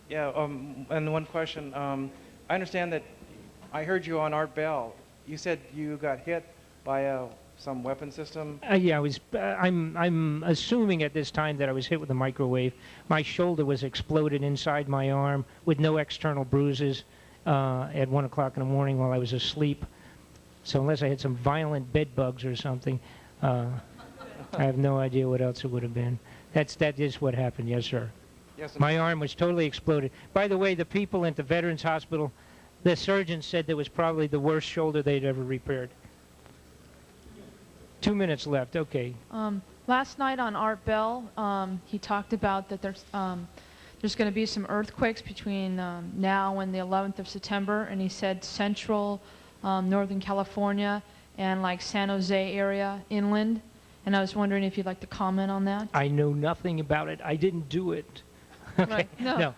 Yeah, and one question. I understand that I heard you on Art Bell. You said you got hit by some weapon system? Yeah, I'm assuming at this time that I was hit with a microwave. My shoulder was exploded inside my arm with no external bruises at 1 o'clock in the morning while I was asleep. So unless I had some violent bed bugs or something, I have no idea what else it would have been. That is what happened, yes, sir. Yes, my arm was totally exploded. By the way, the people at the Veterans Hospital, the surgeon said that was probably the worst shoulder they'd ever repaired. 2 minutes left. Okay. Last night on Art Bell, he talked about that there's going to be some earthquakes between now and the 11th of September, and he said central Northern California and like San Jose area inland. And I was wondering if you'd like to comment on that. I know nothing about it. I didn't do it. Okay. Right. No.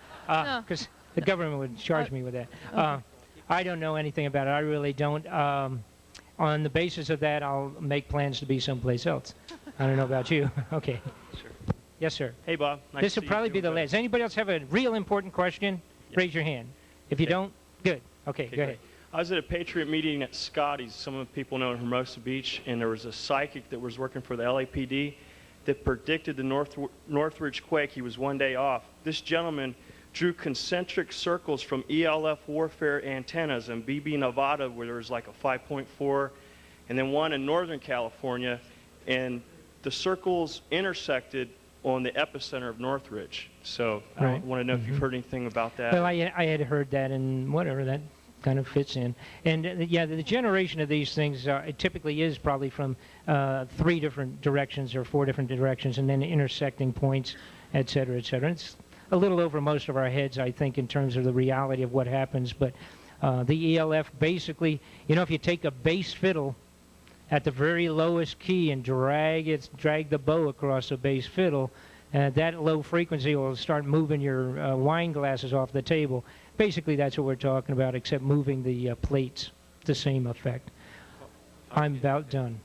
Because the government would charge me with that. Okay. I don't know anything about it. I really don't. On the basis of that, I'll make plans to be someplace else. I don't know about you. Okay. Sure. Yes, sir. Hey, Bob. Nice This will probably be the last. Does anybody else have a real important question? Yes. Raise your hand. If you don't, good. Okay, go ahead. I was at a Patriot meeting at Scotty's. Some of the people know in Hermosa Beach, and there was a psychic that was working for the LAPD that predicted the Northridge quake. He was one day off. This gentleman drew concentric circles from ELF warfare antennas in BB, Nevada, where there was like a 5.4, and then one in Northern California, and the circles intersected on the epicenter of Northridge. So right. I want to know if you've heard anything about that. Well, I had heard that, and whatever, that kind of fits in. And yeah, the generation of these things, it typically is probably from 3 different directions or 4 different directions, and then intersecting points, et cetera, et cetera. It's a little over most of our heads, I think, in terms of the reality of what happens. But the ELF basically, you know, if you take a bass fiddle at the very lowest key and drag the bow across a bass fiddle, that low frequency will start moving your wine glasses off the table. Basically, that's what we're talking about, except moving the plates. The same effect. I'm about done.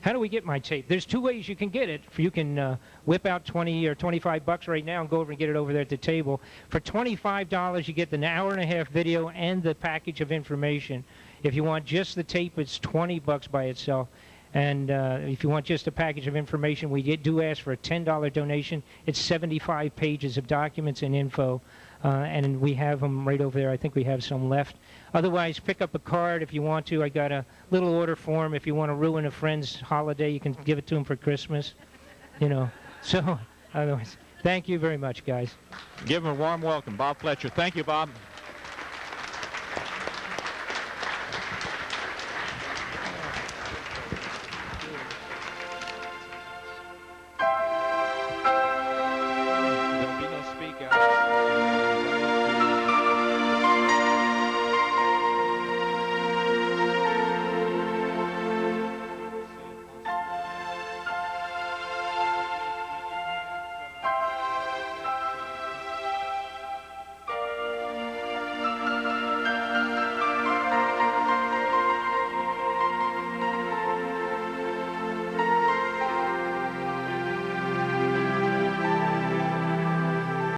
How do we get my tape? There's 2 ways you can get it. You can whip out 20 or 25 bucks right now and go over and get it over there at the table. For $25, you get the hour-and-a-half video and the package of information. If you want just the tape, it's 20 bucks by itself. And if you want just a package of information, we do ask for a $10 donation. It's 75 pages of documents and info, and we have them right over there. I think we have some left. Otherwise, pick up a card if you want to. I got a little order form. If you want to ruin a friend's holiday, you can give it to him for Christmas. You know. So, otherwise, thank you very much, guys. Give him a warm welcome. Bob Fletcher. Thank you, Bob.